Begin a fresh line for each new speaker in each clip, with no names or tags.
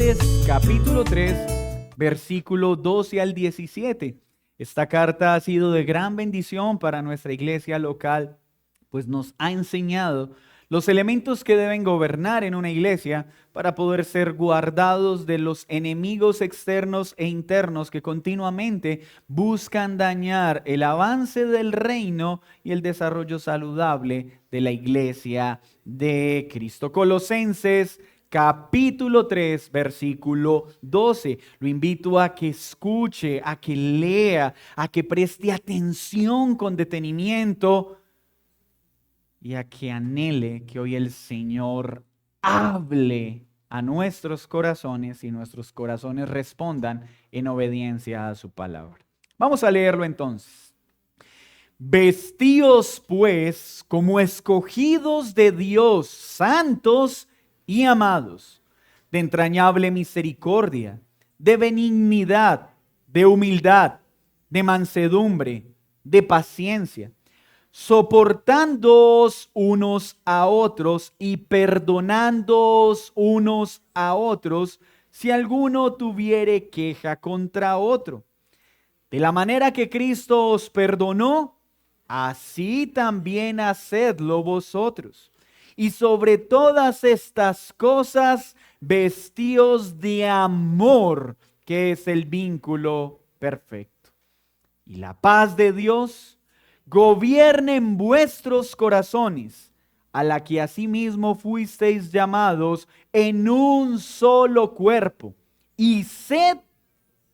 Colosenses capítulo 3, versículo 12 al 17. Esta carta ha sido de gran bendición para nuestra iglesia local, pues nos ha enseñado los elementos que deben gobernar en una iglesia para poder ser guardados de los enemigos externos e internos que continuamente buscan dañar el avance del reino y el desarrollo saludable de la iglesia de Cristo. Colosenses capítulo 3, versículo 12. Lo invito a que escuche, a que lea, a que preste atención con detenimiento y a que anhele que hoy el Señor hable a nuestros corazones y nuestros corazones respondan en obediencia a su palabra. Vamos a leerlo entonces. Vestíos pues como escogidos de Dios, santos y amados, de entrañable misericordia, de benignidad, de humildad, de mansedumbre, de paciencia, soportándoos unos a otros y perdonándoos unos a otros si alguno tuviere queja contra otro. De la manera que Cristo os perdonó, así también hacedlo vosotros. Y sobre todas estas cosas, vestíos de amor, que es el vínculo perfecto. Y la paz de Dios gobierne en vuestros corazones, a la que asimismo fuisteis llamados en un solo cuerpo, y sed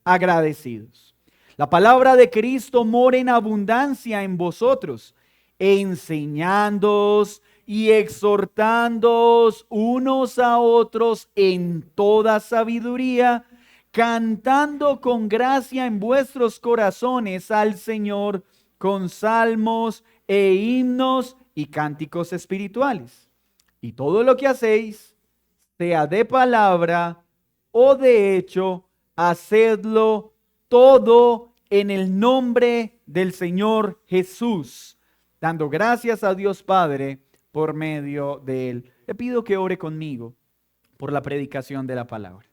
agradecidos. La palabra de Cristo mora en abundancia en vosotros, enseñándoos y exhortándoos unos a otros en toda sabiduría, cantando con gracia en vuestros corazones al Señor con salmos e himnos y cánticos espirituales. Y todo lo que hacéis, sea de palabra o de hecho, hacedlo todo en el nombre del Señor Jesús, dando gracias a Dios Padre por medio de Él. Le pido que ore conmigo por la predicación de la palabra.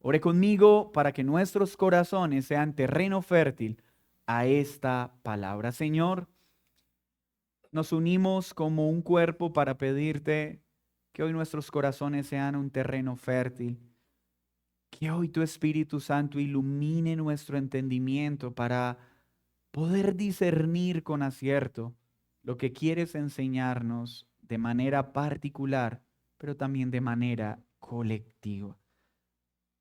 Ore conmigo para que nuestros corazones sean terreno fértil a esta palabra. Señor, nos unimos como un cuerpo para pedirte que hoy nuestros corazones sean un terreno fértil. Que hoy tu Espíritu Santo ilumine nuestro entendimiento para poder discernir con acierto lo que quieres enseñarnos de manera particular, pero también de manera colectiva.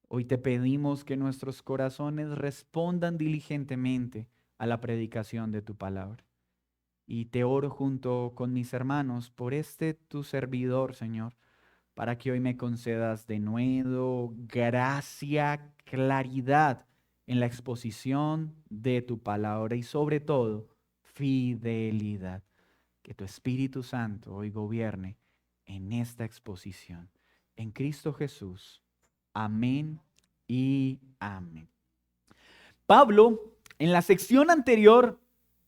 Hoy te pedimos que nuestros corazones respondan diligentemente a la predicación de tu palabra. Y te oro junto con mis hermanos por tu servidor, Señor, para que hoy me concedas de nuevo gracia, claridad en la exposición de tu palabra y sobre todo fidelidad. Que tu Espíritu Santo hoy gobierne en esta exposición. En Cristo Jesús. Amén y amén. Pablo, en la sección anterior,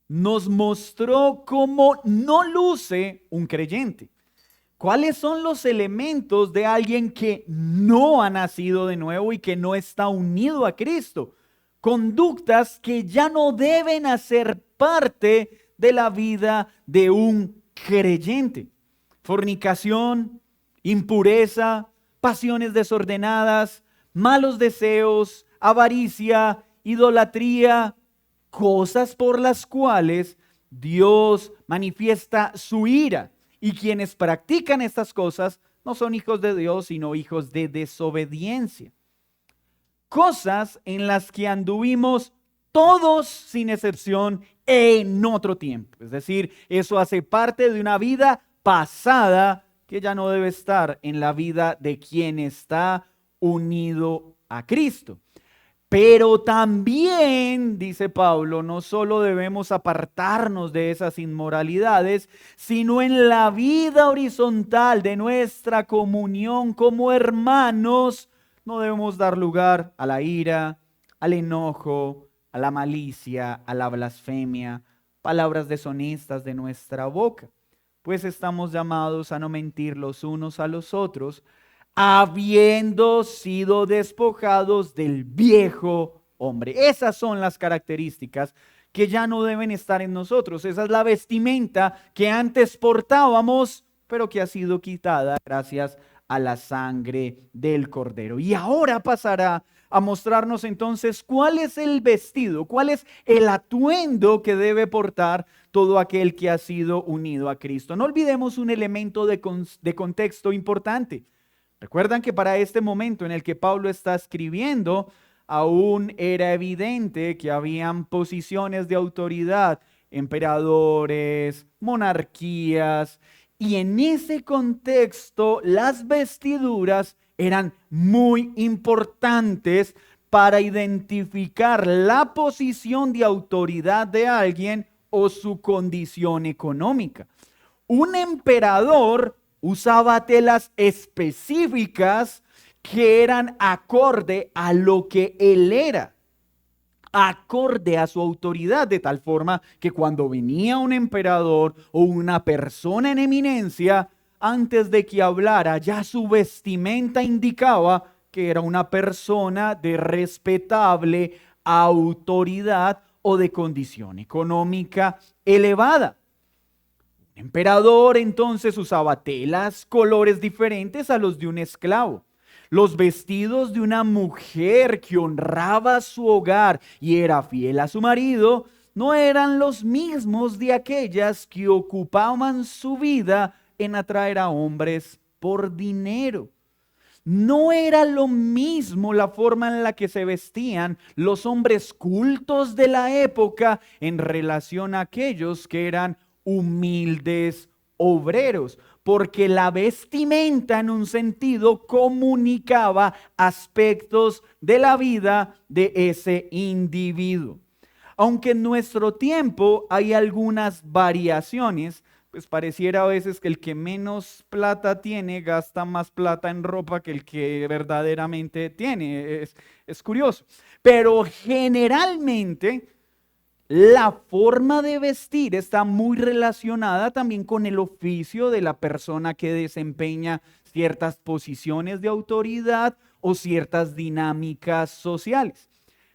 nos mostró cómo no luce un creyente. ¿Cuáles son los elementos de alguien que no ha nacido de nuevo y que no está unido a Cristo? Conductas que ya no deben hacer parte de la vida de un creyente. Fornicación, impureza, pasiones desordenadas, malos deseos, avaricia, idolatría, cosas por las cuales Dios manifiesta su ira. Y quienes practican estas cosas no son hijos de Dios, sino hijos de desobediencia. Cosas en las que anduvimos todos sin excepción en otro tiempo. Es decir, eso hace parte de una vida pasada que ya no debe estar en la vida de quien está unido a Cristo. Pero también, dice Pablo, no solo debemos apartarnos de esas inmoralidades, sino en la vida horizontal de nuestra comunión como hermanos, no debemos dar lugar a la ira, al enojo, a la malicia, a la blasfemia, palabras deshonestas de nuestra boca, pues estamos llamados a no mentir los unos a los otros, habiendo sido despojados del viejo hombre. Esas son las características que ya no deben estar en nosotros. Esa es la vestimenta que antes portábamos, pero que ha sido quitada gracias a la sangre del Cordero. Y ahora pasará a mostrarnos entonces cuál es el vestido, cuál es el atuendo que debe portar todo aquel que ha sido unido a Cristo. No olvidemos un elemento de contexto importante. Recuerdan que para este momento en el que Pablo está escribiendo, aún era evidente que habían posiciones de autoridad, emperadores, monarquías, y en ese contexto las vestiduras eran muy importantes para identificar la posición de autoridad de alguien o su condición económica. Un emperador usaba telas específicas que eran acorde a lo que él era, acorde a su autoridad, de tal forma que cuando venía un emperador o una persona en eminencia, antes de que hablara, ya su vestimenta indicaba que era una persona de respetable autoridad o de condición económica elevada. El emperador entonces usaba telas, colores diferentes a los de un esclavo. Los vestidos de una mujer que honraba su hogar y era fiel a su marido no eran los mismos de aquellas que ocupaban su vida en atraer a hombres por dinero. No era lo mismo la forma en la que se vestían los hombres cultos de la época en relación a aquellos que eran humildes obreros, porque la vestimenta en un sentido comunicaba aspectos de la vida de ese individuo. Aunque en nuestro tiempo hay algunas variaciones, pues pareciera a veces que el que menos plata tiene gasta más plata en ropa que el que verdaderamente tiene. Es curioso. Pero generalmente la forma de vestir está muy relacionada también con el oficio de la persona que desempeña ciertas posiciones de autoridad o ciertas dinámicas sociales.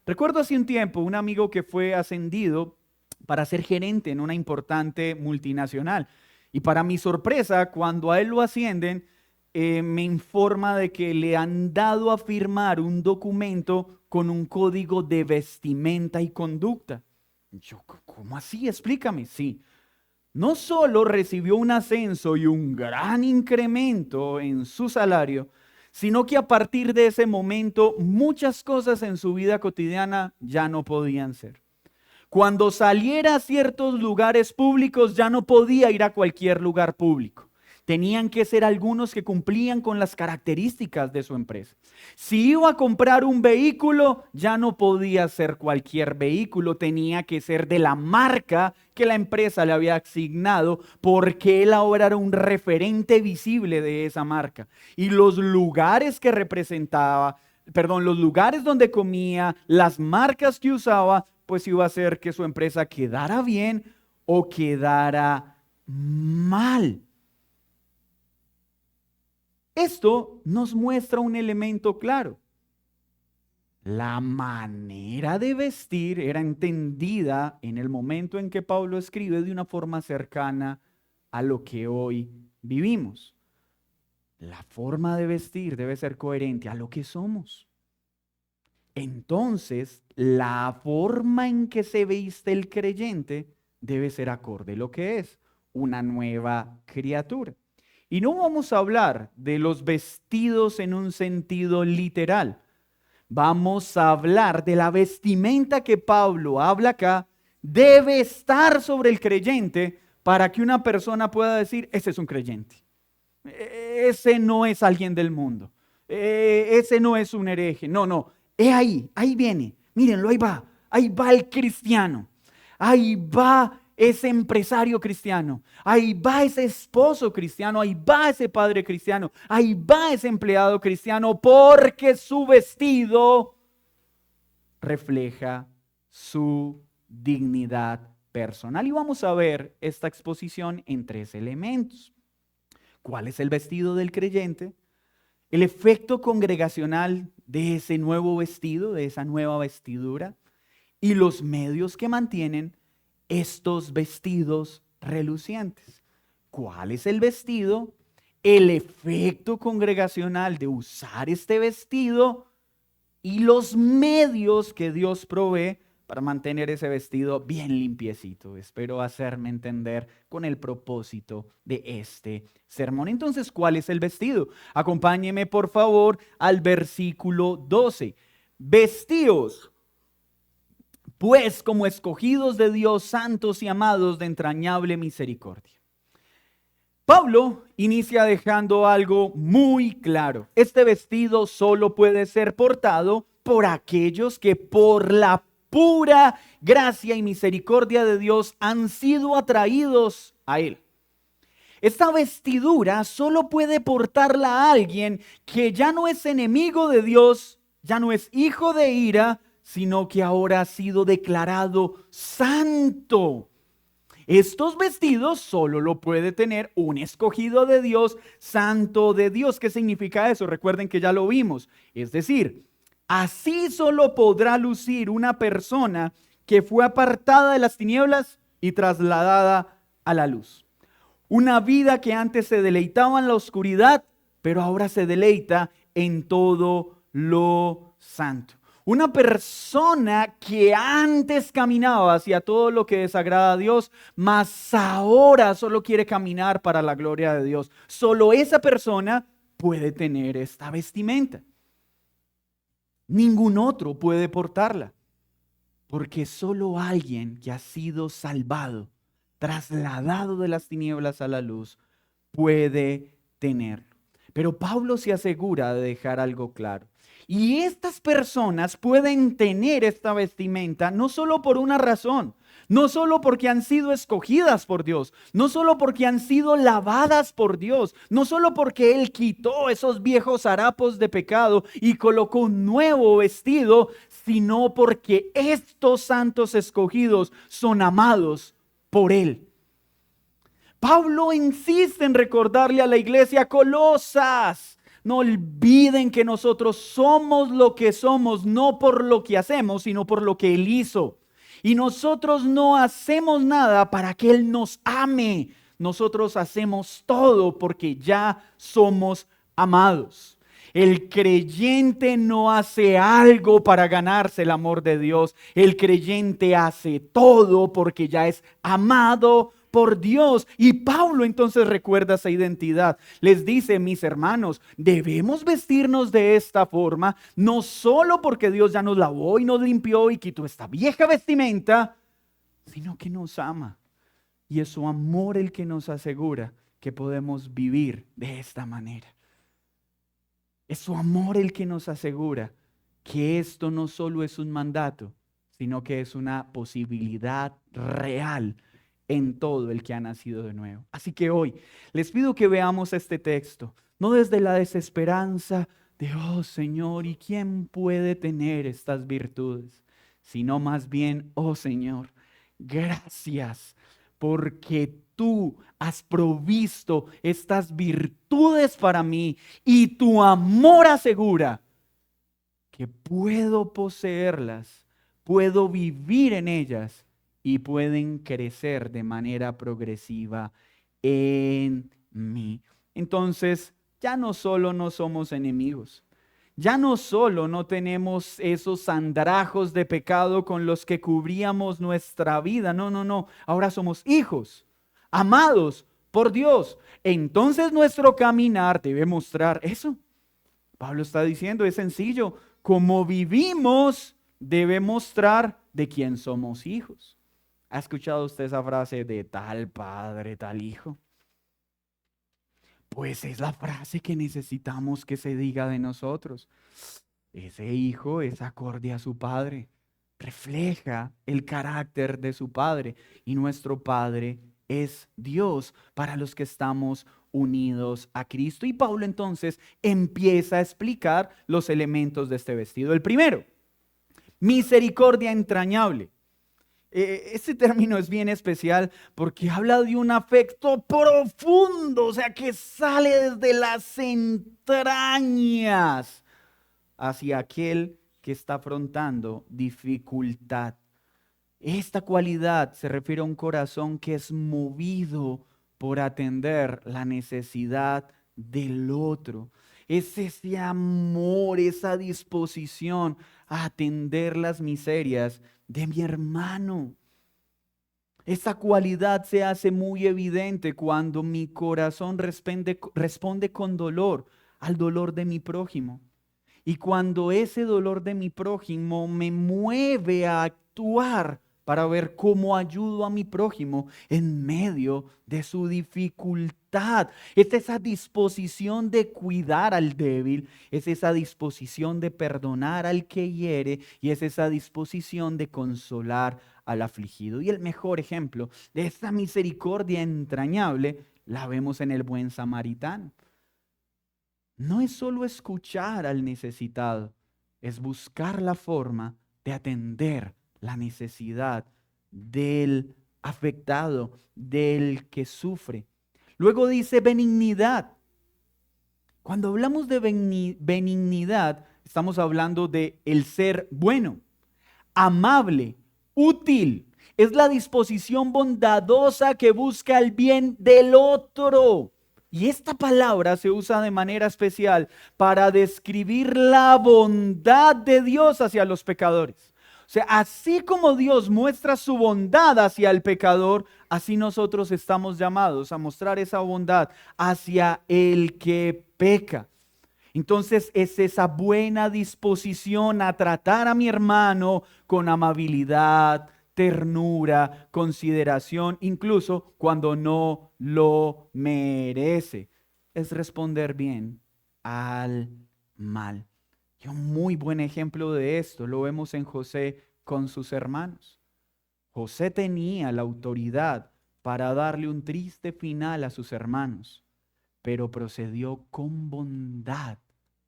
Recuerdo hace un tiempo un amigo que fue ascendido para ser gerente en una importante multinacional. Y para mi sorpresa, cuando a él lo ascienden, me informa de que le han dado a firmar un documento con un código de vestimenta y conducta. Yo, ¿cómo así? Explícame. Sí, no solo recibió un ascenso y un gran incremento en su salario, sino que a partir de ese momento muchas cosas en su vida cotidiana ya no podían ser. Cuando saliera a ciertos lugares públicos ya no podía ir a cualquier lugar público. Tenían que ser algunos que cumplían con las características de su empresa. Si iba a comprar un vehículo, ya no podía ser cualquier vehículo, tenía que ser de la marca que la empresa le había asignado, porque él ahora era un referente visible de esa marca. Y los lugares que representaba, los lugares donde comía, las marcas que usaba, pues iba a hacer que su empresa quedara bien o quedara mal. Esto nos muestra un elemento claro. La manera de vestir era entendida en el momento en que Pablo escribe de una forma cercana a lo que hoy vivimos. La forma de vestir debe ser coherente a lo que somos. Entonces, la forma en que se viste el creyente debe ser acorde a lo que es una nueva criatura. Y no vamos a hablar de los vestidos en un sentido literal. Vamos a hablar de la vestimenta que Pablo habla acá, debe estar sobre el creyente para que una persona pueda decir, ese es un creyente. Ese no es alguien del mundo. Ese no es un hereje. No, no. Ahí viene. Mírenlo, ahí va el cristiano. Ahí va ese empresario cristiano. Ahí va ese esposo cristiano. Ahí va ese padre cristiano. Ahí va ese empleado cristiano, porque su vestido refleja su dignidad personal. Y vamos a ver esta exposición en 3 elementos. ¿Cuál es el vestido del creyente? el efecto congregacional de ese nuevo vestido, de esa nueva vestidura, y los medios que mantienen estos vestidos relucientes. ¿Cuál es el vestido? El efecto congregacional de usar este vestido y los medios que Dios provee para mantener ese vestido bien limpiecito. Espero hacerme entender con el propósito de este sermón. Entonces, ¿cuál es el vestido? Acompáñeme por favor al versículo 12. Vestíos pues como escogidos de Dios, santos y amados de entrañable misericordia. Pablo inicia dejando algo muy claro. Este vestido solo puede ser portado por aquellos que por la pura gracia y misericordia de Dios han sido atraídos a Él. Esta vestidura solo puede portarla a alguien que ya no es enemigo de Dios, ya no es hijo de ira, sino que ahora ha sido declarado santo. Estos vestidos solo lo puede tener un escogido de Dios, santo de Dios. ¿Qué significa eso? Recuerden que ya lo vimos. Es decir, así solo podrá lucir una persona que fue apartada de las tinieblas y trasladada a la luz. Una vida que antes se deleitaba en la oscuridad, pero ahora se deleita en todo lo santo. Una persona que antes caminaba hacia todo lo que desagrada a Dios, mas ahora solo quiere caminar para la gloria de Dios. Solo esa persona puede tener esta vestimenta. Ningún otro puede portarla, porque solo alguien que ha sido salvado, trasladado de las tinieblas a la luz, puede tenerlo. Pero Pablo se asegura de dejar algo claro. Y estas personas pueden tener esta vestimenta no solo por una razón, no solo porque han sido escogidas por Dios, no solo porque han sido lavadas por Dios, no solo porque Él quitó esos viejos harapos de pecado y colocó un nuevo vestido, sino porque estos santos escogidos son amados por Él. Pablo insiste en recordarle a la iglesia Colosas: no olviden que nosotros somos lo que somos, no por lo que hacemos, sino por lo que Él hizo. Y nosotros no hacemos nada para que Él nos ame. Nosotros hacemos todo porque ya somos amados. El creyente no hace algo para ganarse el amor de Dios. El creyente hace todo porque ya es amado por Dios. Y Pablo entonces recuerda esa identidad. Les dice: mis hermanos, debemos vestirnos de esta forma, no solo porque Dios ya nos lavó y nos limpió y quitó esta vieja vestimenta, sino que nos ama. Y es su amor el que nos asegura que podemos vivir de esta manera. Es su amor el que nos asegura que esto no solo es un mandato, sino que es una posibilidad real en todo el que ha nacido de nuevo. Así que hoy les pido que veamos este texto, no desde la desesperanza de: oh Señor, ¿y quién puede tener estas virtudes? Sino más bien: oh Señor, gracias porque tú has provisto estas virtudes para mí y tu amor asegura que puedo poseerlas, puedo vivir en ellas y pueden crecer de manera progresiva en mí. Entonces, ya no solo no somos enemigos, ya no solo no tenemos esos andrajos de pecado con los que cubríamos nuestra vida, no, ahora somos hijos, amados por Dios. Entonces nuestro caminar debe mostrar eso. Pablo está diciendo, es sencillo, como vivimos debe mostrar de quién somos hijos. ¿Ha escuchado usted esa frase de tal padre, tal hijo? Pues es la frase que necesitamos que se diga de nosotros. Ese hijo es acorde a su padre, refleja el carácter de su padre, y nuestro padre es Dios para los que estamos unidos a Cristo. Y Pablo entonces empieza a explicar los elementos de este vestido. El primero: misericordia entrañable. Este término es bien especial porque habla de un afecto profundo, o sea, que sale desde las entrañas hacia aquel que está afrontando dificultad. Esta cualidad se refiere a un corazón que es movido por atender la necesidad del otro. Es ese amor, esa disposición a atender las miserias de mi hermano. Esa cualidad se hace muy evidente cuando mi corazón responde con dolor al dolor de mi prójimo. Y cuando ese dolor de mi prójimo me mueve a actuar para ver cómo ayudo a mi prójimo en medio de su dificultad. Es esa disposición de cuidar al débil, es esa disposición de perdonar al que hiere y es esa disposición de consolar al afligido. Y el mejor ejemplo de esa misericordia entrañable la vemos en el buen samaritano. No es solo escuchar al necesitado, es buscar la forma de atender la necesidad del afectado, del que sufre. Luego dice benignidad. Cuando hablamos de benignidad, estamos hablando de el ser bueno, amable, útil. Es la disposición bondadosa que busca el bien del otro. Y esta palabra se usa de manera especial para describir la bondad de Dios hacia los pecadores. O sea, así como Dios muestra su bondad hacia el pecador, así nosotros estamos llamados a mostrar esa bondad hacia el que peca. Entonces es esa buena disposición a tratar a mi hermano con amabilidad, ternura, consideración, incluso cuando no lo merece. Es responder bien al mal. Y un muy buen ejemplo de esto lo vemos en José con sus hermanos. José tenía la autoridad para darle un triste final a sus hermanos, pero procedió con bondad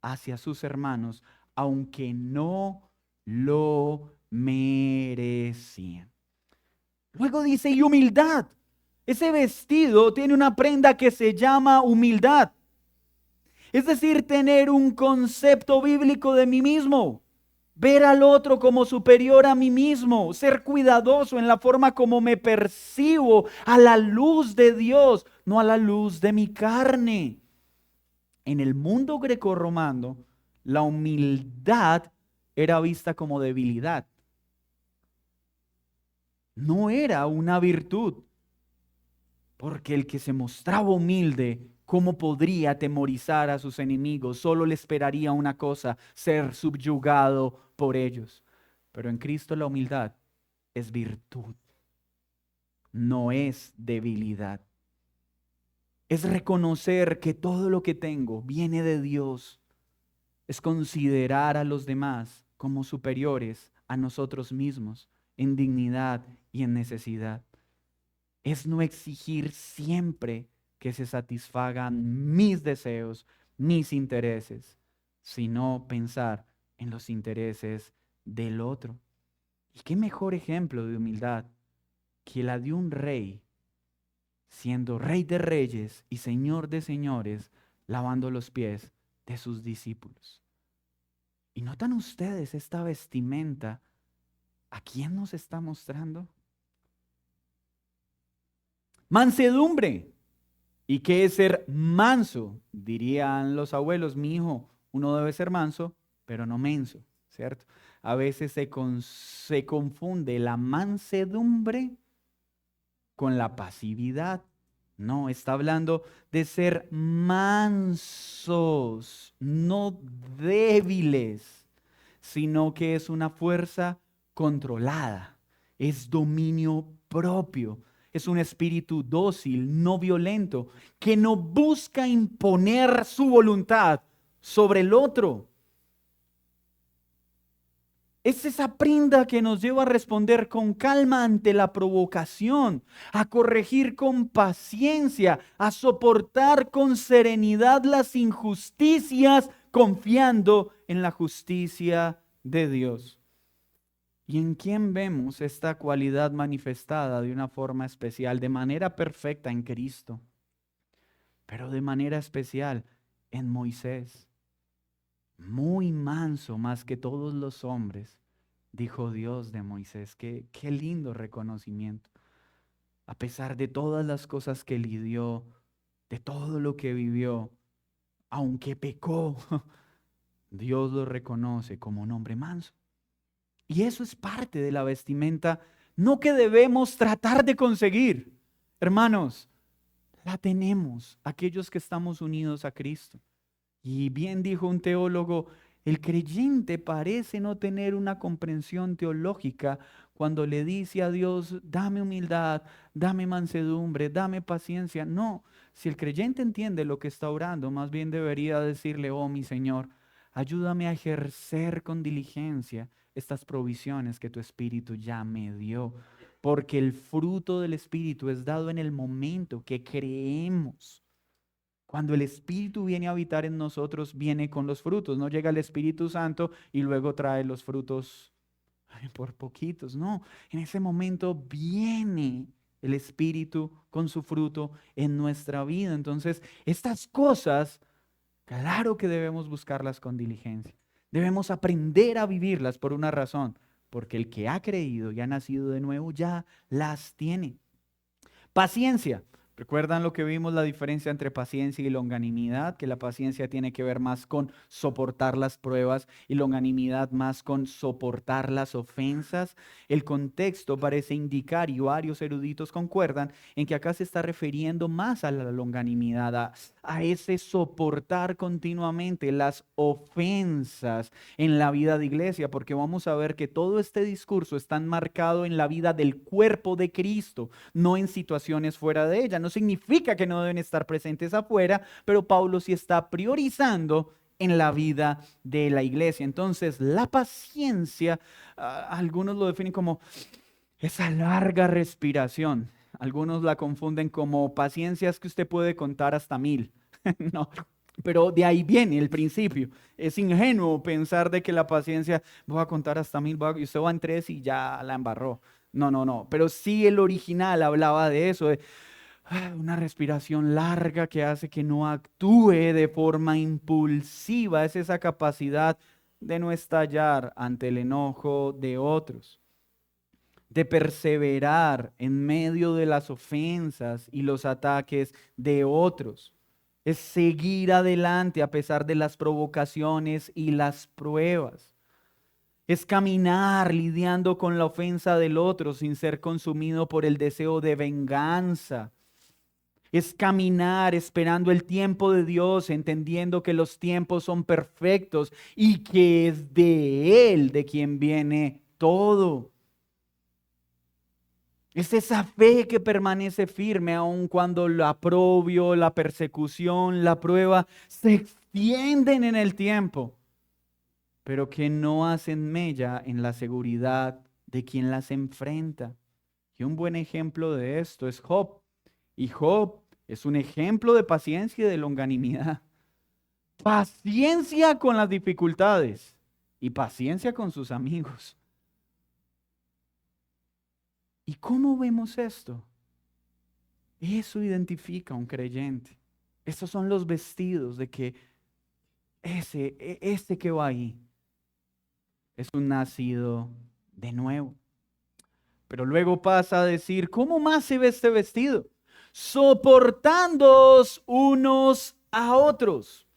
hacia sus hermanos, aunque no lo merecían. Luego dice, y humildad. Ese vestido tiene una prenda que se llama humildad. Es decir, tener un concepto bíblico de mí mismo. Ver al otro como superior a mí mismo, ser cuidadoso en la forma como me percibo a la luz de Dios, no a la luz de mi carne. En el mundo grecorromano, la humildad era vista como debilidad. No era una virtud, porque el que se mostraba humilde, ¿cómo podría atemorizar a sus enemigos? Solo le esperaría una cosa, ser subyugado por ellos. Pero en Cristo la humildad es virtud, no es debilidad. Es reconocer que todo lo que tengo viene de Dios. Es considerar a los demás como superiores a nosotros mismos en dignidad y en necesidad. Es no exigir siempre que se satisfagan mis deseos, mis intereses, sino pensar en los intereses del otro. ¿Y qué mejor ejemplo de humildad que la de un rey, siendo rey de reyes y señor de señores, lavando los pies de sus discípulos? ¿Y notan ustedes esta vestimenta? ¿A quién nos está mostrando? Mansedumbre. ¿Y qué es ser manso? Dirían los abuelos, mi hijo, uno debe ser manso, pero no menso, ¿cierto? A veces se confunde la mansedumbre con la pasividad. No, está hablando de ser mansos, no débiles, sino que es una fuerza controlada, es dominio propio, es un espíritu dócil, no violento, que no busca imponer su voluntad sobre el otro. Es esa prenda que nos lleva a responder con calma ante la provocación, a corregir con paciencia, a soportar con serenidad las injusticias, confiando en la justicia de Dios. ¿Y en quién vemos esta cualidad manifestada de una forma especial, de manera perfecta en Cristo, pero de manera especial en Moisés? Muy manso más que todos los hombres, dijo Dios de Moisés. Qué lindo reconocimiento. A pesar de todas las cosas que lidió, de todo lo que vivió, aunque pecó, Dios lo reconoce como un hombre manso. Y eso es parte de la vestimenta, no que debemos tratar de conseguir. Hermanos, la tenemos aquellos que estamos unidos a Cristo. Y bien dijo un teólogo, el creyente parece no tener una comprensión teológica cuando le dice a Dios, dame humildad, dame mansedumbre, dame paciencia. No, si el creyente entiende lo que está orando, más bien debería decirle, oh mi Señor, ayúdame a ejercer con diligencia estas provisiones que tu Espíritu ya me dio. Porque el fruto del Espíritu es dado en el momento que creemos. Cuando el Espíritu viene a habitar en nosotros, viene con los frutos. No llega el Espíritu Santo y luego trae los frutos por poquitos. No, en ese momento viene el Espíritu con su fruto en nuestra vida. Entonces, estas cosas, claro que debemos buscarlas con diligencia. Debemos aprender a vivirlas por una razón, porque el que ha creído y ha nacido de nuevo ya las tiene. Paciencia. ¿Recuerdan lo que vimos, la diferencia entre paciencia y longanimidad? Que la paciencia tiene que ver más con soportar las pruebas y longanimidad más con soportar las ofensas. El contexto parece indicar, y varios eruditos concuerdan, en que acá se está refiriendo más a la longanimidad, a ese soportar continuamente las ofensas en la vida de iglesia, porque vamos a ver que todo este discurso está enmarcado en la vida del cuerpo de Cristo, no en situaciones fuera de ella. No significa que no deben estar presentes afuera, pero Pablo sí está priorizando en la vida de la iglesia. Entonces, la paciencia, algunos lo definen como esa larga respiración. Algunos la confunden como paciencias que usted puede contar hasta 1000. No, pero de ahí viene el principio. Es ingenuo pensar de que la paciencia, voy a contar hasta 1000, y usted va en 3 y ya la embarró. No, no, no. Pero sí el original hablaba de eso, de una respiración larga que hace que no actúe de forma impulsiva. Es esa capacidad de no estallar ante el enojo de otros, de perseverar en medio de las ofensas y los ataques de otros. Es seguir adelante a pesar de las provocaciones y las pruebas. Es caminar lidiando con la ofensa del otro sin ser consumido por el deseo de venganza. Es caminar esperando el tiempo de Dios, entendiendo que los tiempos son perfectos y que es de Él de quien viene todo. Es esa fe que permanece firme aun cuando la aprobio, la persecución, la prueba se extienden en el tiempo, pero que no hacen mella en la seguridad de quien las enfrenta. Y un buen ejemplo de esto es Job. Y Job es un ejemplo de paciencia y de longanimidad. Paciencia con las dificultades y paciencia con sus amigos. ¿Y cómo vemos esto? Eso identifica a un creyente. Estos son los vestidos de que este que va ahí es un nacido de nuevo. Pero luego pasa a decir, ¿cómo más se ve este vestido? Soportándoos unos a otros.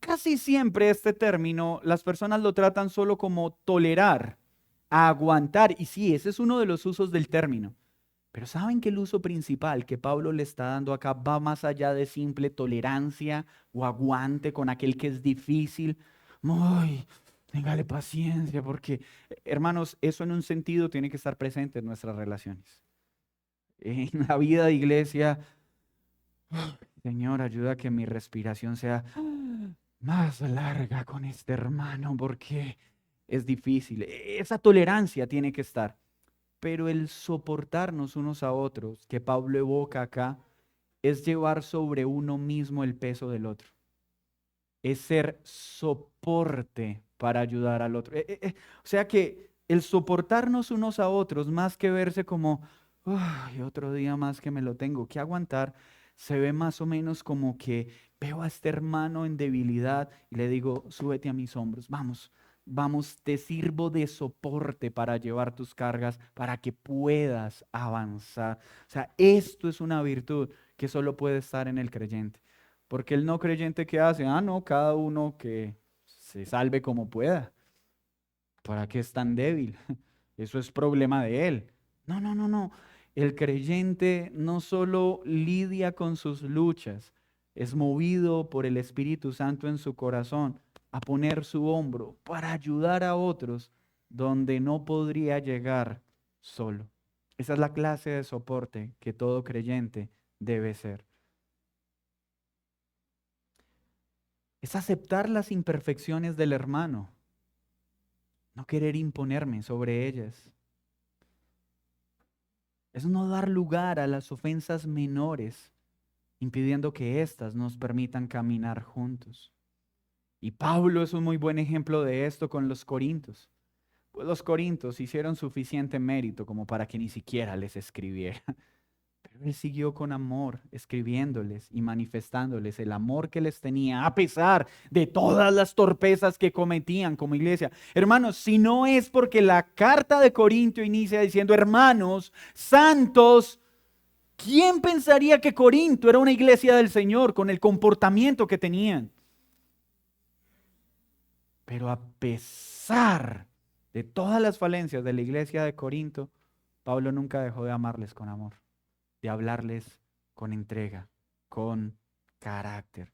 Casi siempre este término las personas lo tratan solo como tolerar, aguantar. Y sí, ese es uno de los usos del término. Pero ¿saben que el uso principal que Pablo le está dando acá va más allá de simple tolerancia o aguante con aquel que es difícil? Ay, téngale paciencia, porque, hermanos, eso en un sentido tiene que estar presente en nuestras relaciones. En la vida de iglesia, Señor, ayuda a que mi respiración sea más larga con este hermano, porque es difícil. Esa tolerancia tiene que estar. Pero el soportarnos unos a otros, que Pablo evoca acá, es llevar sobre uno mismo el peso del otro. Es ser soporte para ayudar al otro. O sea que el soportarnos unos a otros, más que verse como, "Ay, otro día más que me lo tengo que aguantar", se ve más o menos como que veo a este hermano en debilidad y le digo, súbete a mis hombros, vamos, vamos, te sirvo de soporte para llevar tus cargas, para que puedas avanzar. O sea, esto es una virtud que solo puede estar en el creyente. Porque el no creyente, ¿qué hace? Ah, no, cada uno que se salve como pueda. ¿Para qué es tan débil? Eso es problema de él. No, no, no, no. El creyente no solo lidia con sus luchas, es movido por el Espíritu Santo en su corazón a poner su hombro para ayudar a otros donde no podría llegar solo. Esa es la clase de soporte que todo creyente debe ser. Es aceptar las imperfecciones del hermano, no querer imponerme sobre ellas. Es no dar lugar a las ofensas menores, impidiendo que éstas nos permitan caminar juntos. Y Pablo es un muy buen ejemplo de esto con los corintios. Pues los corintios hicieron suficiente mérito como para que ni siquiera les escribiera. Pero él siguió con amor, escribiéndoles y manifestándoles el amor que les tenía, a pesar de todas las torpezas que cometían como iglesia. Hermanos, si no es porque la carta de Corintio inicia diciendo, hermanos, santos, ¿quién pensaría que Corinto era una iglesia del Señor con el comportamiento que tenían? Pero a pesar de todas las falencias de la iglesia de Corinto, Pablo nunca dejó de amarles con amor, de hablarles con entrega, con carácter.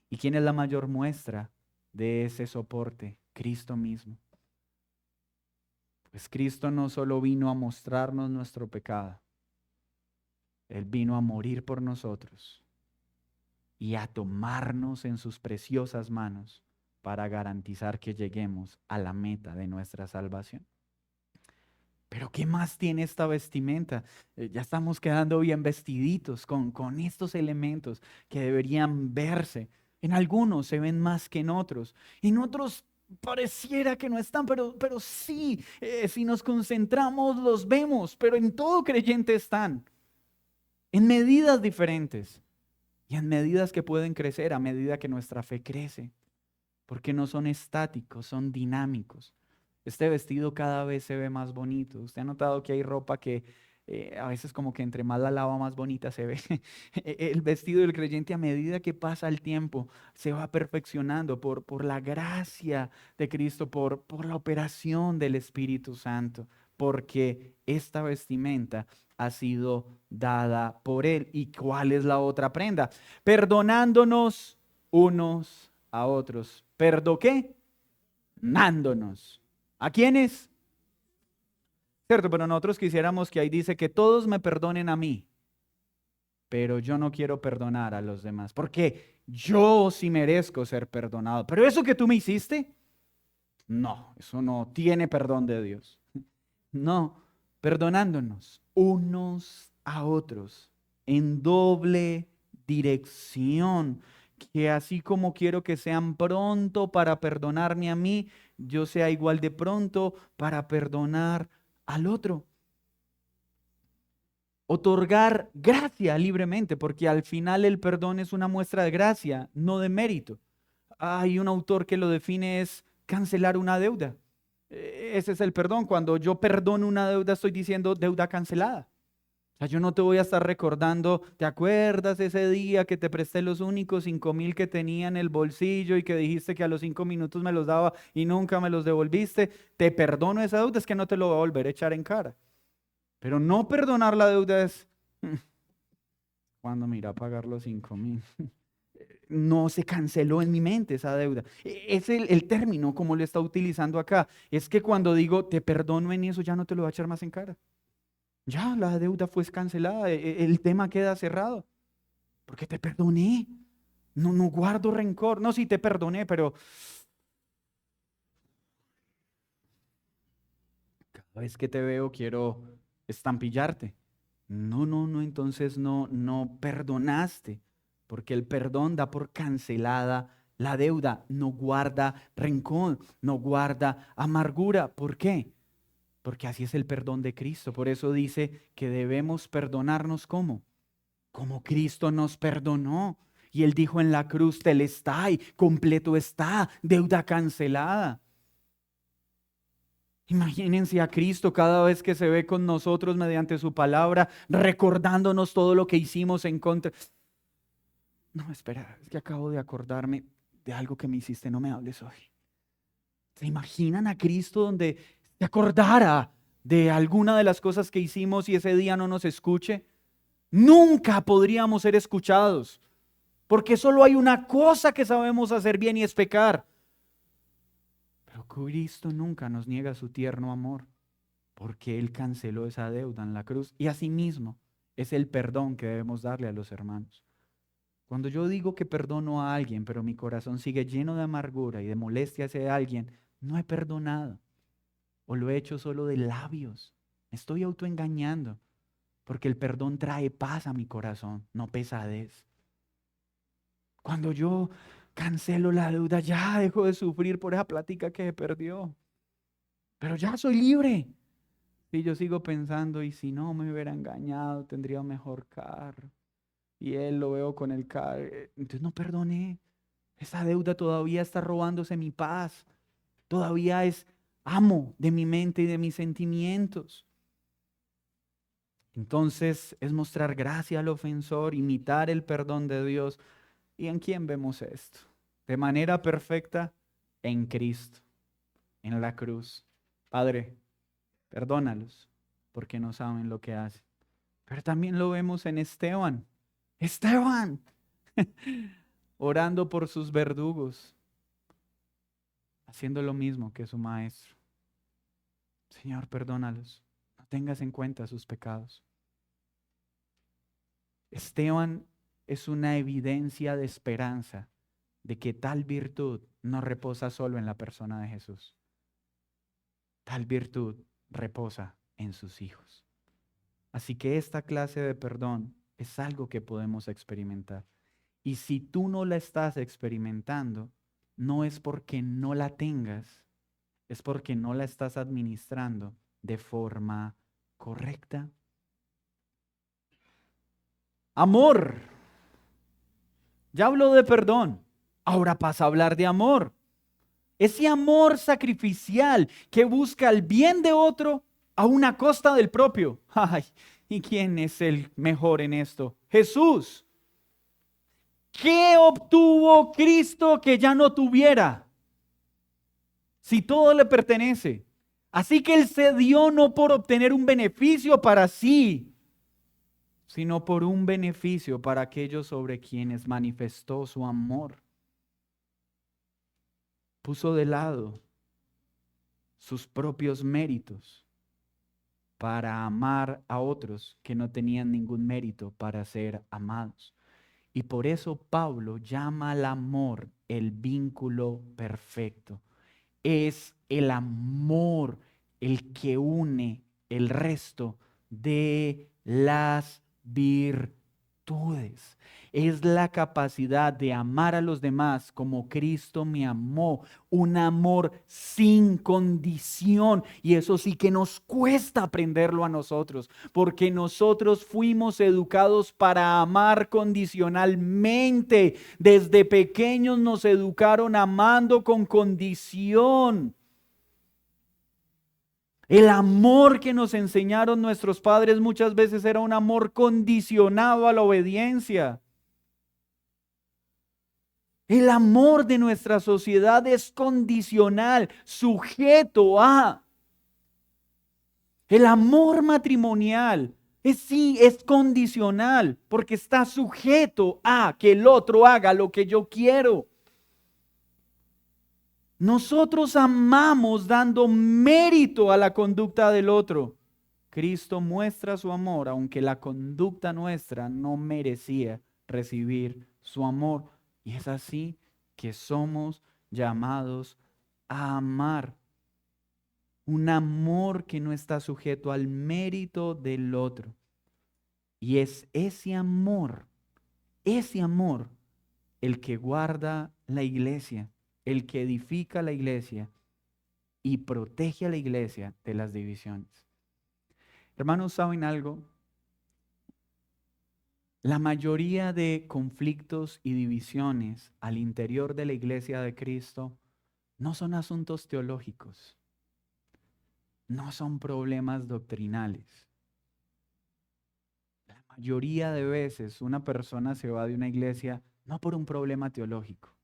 ¿Y quién es la mayor muestra de ese soporte? Cristo mismo. Pues Cristo no solo vino a mostrarnos nuestro pecado, Él vino a morir por nosotros y a tomarnos en sus preciosas manos para garantizar que lleguemos a la meta de nuestra salvación. Pero ¿qué más tiene esta vestimenta? Ya estamos quedando bien vestiditos con estos elementos que deberían verse. En algunos se ven más que en otros. En otros pareciera que no están, pero sí, si nos concentramos los vemos, pero en todo creyente están, en medidas diferentes y en medidas que pueden crecer a medida que nuestra fe crece, porque no son estáticos, son dinámicos. Este vestido cada vez se ve más bonito. ¿Usted ha notado que hay ropa que a veces como que entre más la lava más bonita se ve? El vestido del creyente a medida que pasa el tiempo se va perfeccionando por la gracia de Cristo, por la operación del Espíritu Santo, porque esta vestimenta ha sido dada por Él. ¿Y cuál es la otra prenda? Perdonándonos unos a otros. ¿Perdo qué? Nándonos. ¿A quiénes? Cierto, pero nosotros quisiéramos que ahí dice que todos me perdonen a mí, pero yo no quiero perdonar a los demás, porque yo sí merezco ser perdonado. Pero eso que tú me hiciste, no, eso no tiene perdón de Dios. No, perdonándonos unos a otros en doble dirección, que así como quiero que sean pronto para perdonarme a mí, yo sea igual de pronto para perdonar al otro. Otorgar gracia libremente, porque al final el perdón es una muestra de gracia, no de mérito. Hay un autor que lo define es cancelar una deuda. Ese es el perdón. Cuando yo perdono una deuda, estoy diciendo deuda cancelada. O sea, yo no te voy a estar recordando, ¿te acuerdas ese día que te presté los únicos 5,000 que tenía en el bolsillo y que dijiste que a los 5 minutos me los daba y nunca me los devolviste? Te perdono esa deuda, es que no te lo voy a volver a echar en cara. Pero no perdonar la deuda es, cuando me irá a pagar los 5,000? No se canceló en mi mente esa deuda. Es el término como lo está utilizando acá. Es que cuando digo te perdono en eso, ya no te lo voy a echar más en cara. Ya la deuda fue cancelada, el tema queda cerrado. Porque te perdoné. No, no guardo rencor. No, sí te perdoné, pero cada vez que te veo quiero estampillarte. No, no, no, entonces no, no perdonaste, porque el perdón da por cancelada la deuda, no guarda rencor, no guarda amargura. ¿Por qué? porque así es el perdón de Cristo. Por eso dice que debemos perdonarnos ¿cómo? Como Cristo nos perdonó. Y Él dijo en la cruz, telestai, completo está, deuda cancelada. Imagínense a Cristo cada vez que se ve con nosotros mediante su palabra, recordándonos todo lo que hicimos en contra. No, espera, es que acabo de acordarme de algo que me hiciste, no me hables hoy. ¿Se imaginan a Cristo donde se acordara de alguna de las cosas que hicimos y ese día no nos escuche? Nunca podríamos ser escuchados, porque solo hay una cosa que sabemos hacer bien y es pecar. Pero Cristo nunca nos niega su tierno amor, porque Él canceló esa deuda en la cruz y asimismo es el perdón que debemos darle a los hermanos. Cuando yo digo que perdono a alguien, pero mi corazón sigue lleno de amargura y de molestia hacia alguien, no he perdonado o lo he hecho solo de labios. Me estoy autoengañando, porque el perdón trae paz a mi corazón, no pesadez. Cuando yo cancelo la deuda, ya dejo de sufrir por esa plática que se perdió. Pero ya soy libre. Y yo sigo pensando, y si no me hubiera engañado, tendría un mejor carro. Y él lo veo con el carro. Entonces no perdoné. Esa deuda todavía está robándose mi paz. Todavía es amo de mi mente y de mis sentimientos. Entonces es mostrar gracia al ofensor, imitar el perdón de Dios. ¿Y en quién vemos esto? De manera perfecta, en Cristo, en la cruz. Padre, perdónalos, porque no saben lo que hacen. Pero también lo vemos en Esteban. Esteban, orando por sus verdugos, haciendo lo mismo que su maestro. Señor, perdónalos, no tengas en cuenta sus pecados. Esteban es una evidencia de esperanza de que tal virtud no reposa solo en la persona de Jesús. Tal virtud reposa en sus hijos. Así que esta clase de perdón es algo que podemos experimentar. Y si tú no la estás experimentando, no es porque no la tengas, es porque no la estás administrando de forma correcta. Amor. Ya habló de perdón. Ahora pasa a hablar de amor. Ese amor sacrificial que busca el bien de otro a una costa del propio. Ay, ¿y quién es el mejor en esto? Jesús. ¿Qué obtuvo Cristo que ya no tuviera? Si todo le pertenece. Así que Él se dio no por obtener un beneficio para sí, sino por un beneficio para aquellos sobre quienes manifestó su amor. Puso de lado sus propios méritos para amar a otros que no tenían ningún mérito para ser amados. Y por eso Pablo llama al amor el vínculo perfecto. Es el amor el que une el resto de las virtudes. Es la capacidad de amar a los demás como Cristo me amó, un amor sin condición. Y eso sí que nos cuesta aprenderlo a nosotros, porque nosotros fuimos educados para amar condicionalmente. Desde pequeños nos educaron amando con condición. El amor que nos enseñaron nuestros padres muchas veces era un amor condicionado a la obediencia. El amor de nuestra sociedad es condicional, sujeto a. El amor matrimonial es condicional porque está sujeto a que el otro haga lo que yo quiero. Nosotros amamos dando mérito a la conducta del otro. Cristo muestra su amor, aunque la conducta nuestra no merecía recibir su amor. Y es así que somos llamados a amar. Un amor que no está sujeto al mérito del otro. Y es ese amor el que guarda la iglesia, el que edifica la iglesia y protege a la iglesia de las divisiones. Hermanos, ¿saben algo? La mayoría de conflictos y divisiones al interior de la iglesia de Cristo no son asuntos teológicos, no son problemas doctrinales. La mayoría de veces una persona se va de una iglesia no por un problema teológico,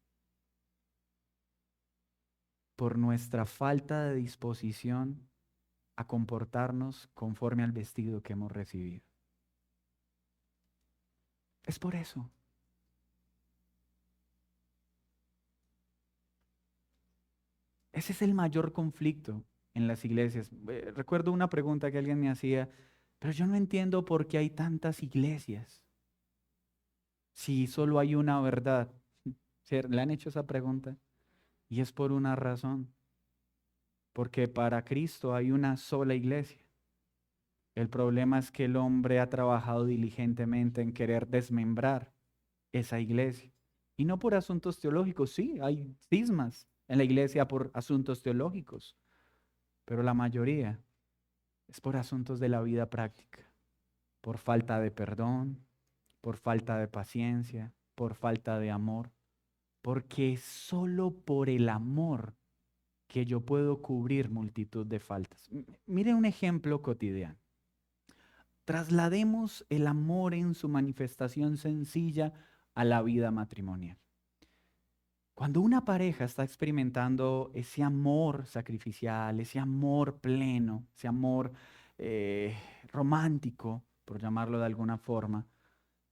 por nuestra falta de disposición a comportarnos conforme al vestido que hemos recibido. Es por eso. Ese es el mayor conflicto en las iglesias. Recuerdo una pregunta que alguien me hacía, pero yo no entiendo por qué hay tantas iglesias si solo hay una verdad. ¿Le han hecho esa pregunta? Y es por una razón. Porque para Cristo hay una sola iglesia. El problema es que el hombre ha trabajado diligentemente en querer desmembrar esa iglesia. Y no por asuntos teológicos, sí, hay cismas en la iglesia por asuntos teológicos, pero la mayoría es por asuntos de la vida práctica, por falta de perdón, por falta de paciencia, por falta de amor, porque solo por el amor que yo puedo cubrir multitud de faltas. Mire un ejemplo cotidiano. Traslademos el amor en su manifestación sencilla a la vida matrimonial. Cuando una pareja está experimentando ese amor sacrificial, ese amor pleno, ese amor romántico, por llamarlo de alguna forma,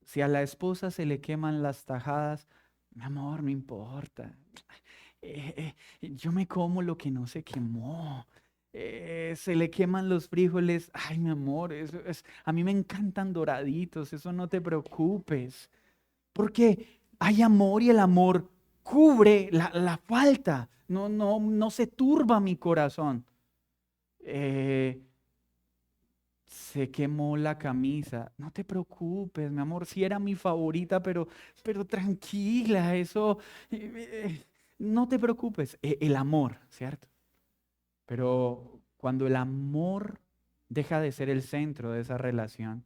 si a la esposa se le queman las tajadas, mi amor, no importa. Yo me como lo que no se quemó. Se le queman los frijoles. Ay, mi amor, a mí me encantan doraditos, eso no te preocupes. Porque hay amor y el amor cubre la falta. No se turba mi corazón. Se quemó la camisa. No te preocupes, mi amor, sí era mi favorita, pero tranquila, eso, no te preocupes. El amor, ¿cierto? Pero cuando el amor deja de ser el centro de esa relación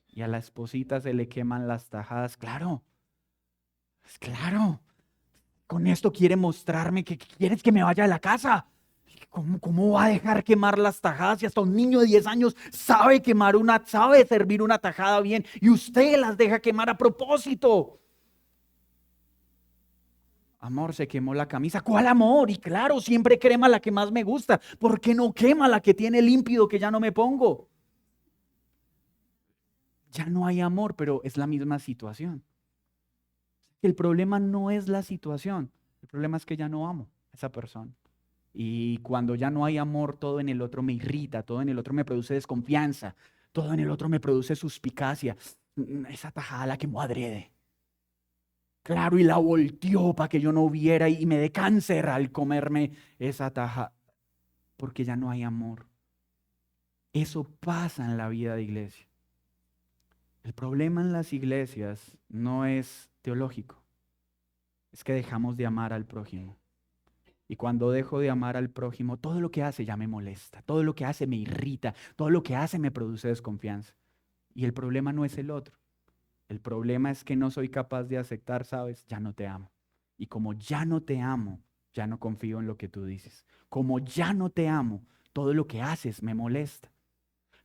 y a la esposita se le queman las tajadas, claro, con esto quiere mostrarme que quieres que me vaya de la casa. ¿Cómo va a dejar quemar las tajadas si hasta un niño de 10 años sabe servir una tajada bien y usted las deja quemar a propósito? Amor, se quemó la camisa. ¿Cuál amor? Y claro, siempre crema la que más me gusta. ¿Por qué no quema la que tiene límpido que ya no me pongo? Ya no hay amor, pero es la misma situación. El problema no es la situación. El problema es que ya no amo a esa persona. Y cuando ya no hay amor, todo en el otro me irrita, todo en el otro me produce desconfianza, todo en el otro me produce suspicacia. Esa tajada la quemó adrede. Claro, y la volteó para que yo no viera y me dé cáncer al comerme esa taja, porque ya no hay amor. Eso pasa en la vida de iglesia. El problema en las iglesias no es teológico, es que dejamos de amar al prójimo. Y cuando dejo de amar al prójimo, todo lo que hace ya me molesta, todo lo que hace me irrita, todo lo que hace me produce desconfianza. Y el problema no es el otro. El problema es que no soy capaz de aceptar, ¿sabes? Ya no te amo. Y como ya no te amo, ya no confío en lo que tú dices. Como ya no te amo, todo lo que haces me molesta.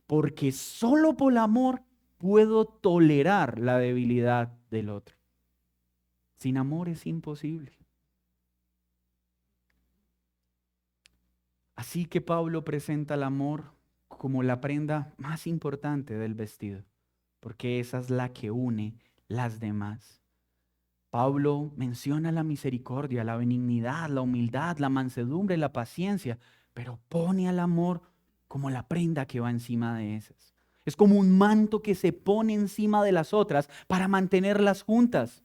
Porque solo por el amor puedo tolerar la debilidad del otro. Sin amor es imposible. Así que Pablo presenta el amor como la prenda más importante del vestido, porque esa es la que une las demás. Pablo menciona la misericordia, la benignidad, la humildad, la mansedumbre, la paciencia, pero pone al amor como la prenda que va encima de esas. Es como un manto que se pone encima de las otras para mantenerlas juntas,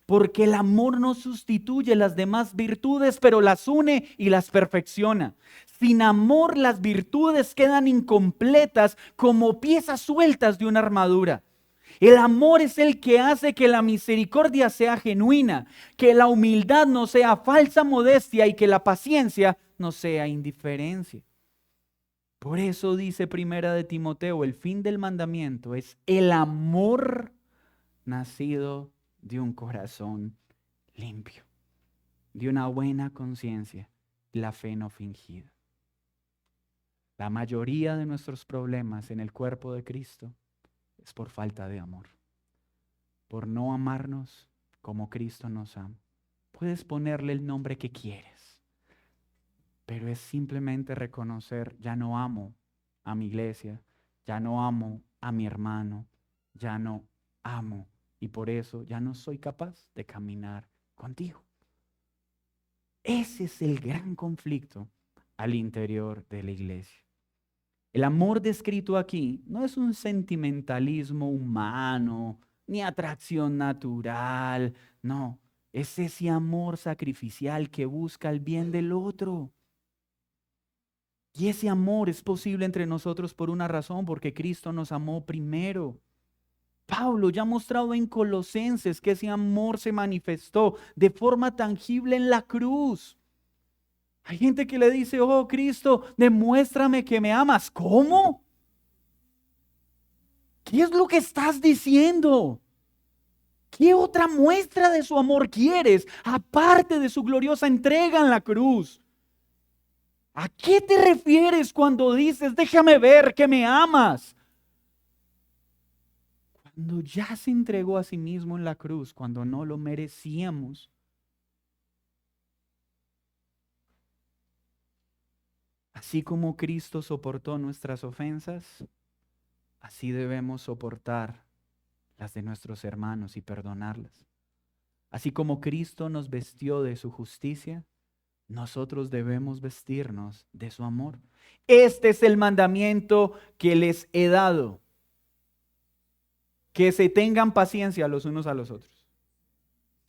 porque el amor no sustituye las demás virtudes, pero las une y las perfecciona. Sin amor, las virtudes quedan incompletas como piezas sueltas de una armadura. El amor es el que hace que la misericordia sea genuina, que la humildad no sea falsa modestia y que la paciencia no sea indiferencia. Por eso dice Primera de Timoteo, el fin del mandamiento es el amor nacido de un corazón limpio, de una buena conciencia, la fe no fingida. La mayoría de nuestros problemas en el cuerpo de Cristo es por falta de amor, por no amarnos como Cristo nos ama. Puedes ponerle el nombre que quieres, pero es simplemente reconocer, ya no amo a mi iglesia, ya no amo a mi hermano, ya no amo y por eso ya no soy capaz de caminar contigo. Ese es el gran conflicto al interior de la iglesia. El amor descrito aquí no es un sentimentalismo humano, ni atracción natural, no, es ese amor sacrificial que busca el bien del otro. Y ese amor es posible entre nosotros por una razón, porque Cristo nos amó primero. Pablo ya ha mostrado en Colosenses que ese amor se manifestó de forma tangible en la cruz. Hay gente que le dice, oh Cristo, demuéstrame que me amas. ¿Cómo? ¿Qué es lo que estás diciendo? ¿Qué otra muestra de su amor quieres, aparte de su gloriosa entrega en la cruz? ¿A qué te refieres cuando dices, déjame ver que me amas? Cuando ya se entregó a sí mismo en la cruz, cuando no lo merecíamos. Así como Cristo soportó nuestras ofensas, así debemos soportar las de nuestros hermanos y perdonarlas. Así como Cristo nos vestió de su justicia, nosotros debemos vestirnos de su amor. Este es el mandamiento que les he dado, que se tengan paciencia los unos a los otros,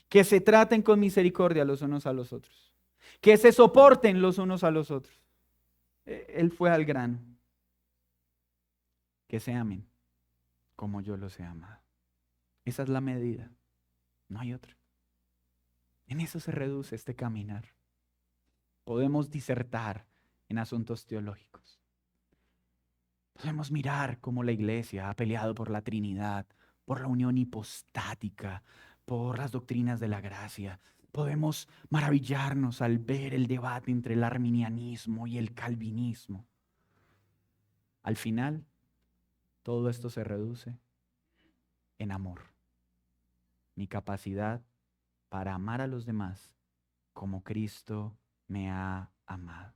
que se traten con misericordia los unos a los otros, que se soporten los unos a los otros. Él fue al grano. Que se amen como yo los he amado. Esa es la medida, no hay otra. En eso se reduce este caminar. Podemos disertar en asuntos teológicos. Podemos mirar cómo la iglesia ha peleado por la Trinidad, por la unión hipostática, por las doctrinas de la gracia. Podemos maravillarnos al ver el debate entre el arminianismo y el calvinismo. Al final, todo esto se reduce en amor. Mi capacidad para amar a los demás como Cristo me ha amado.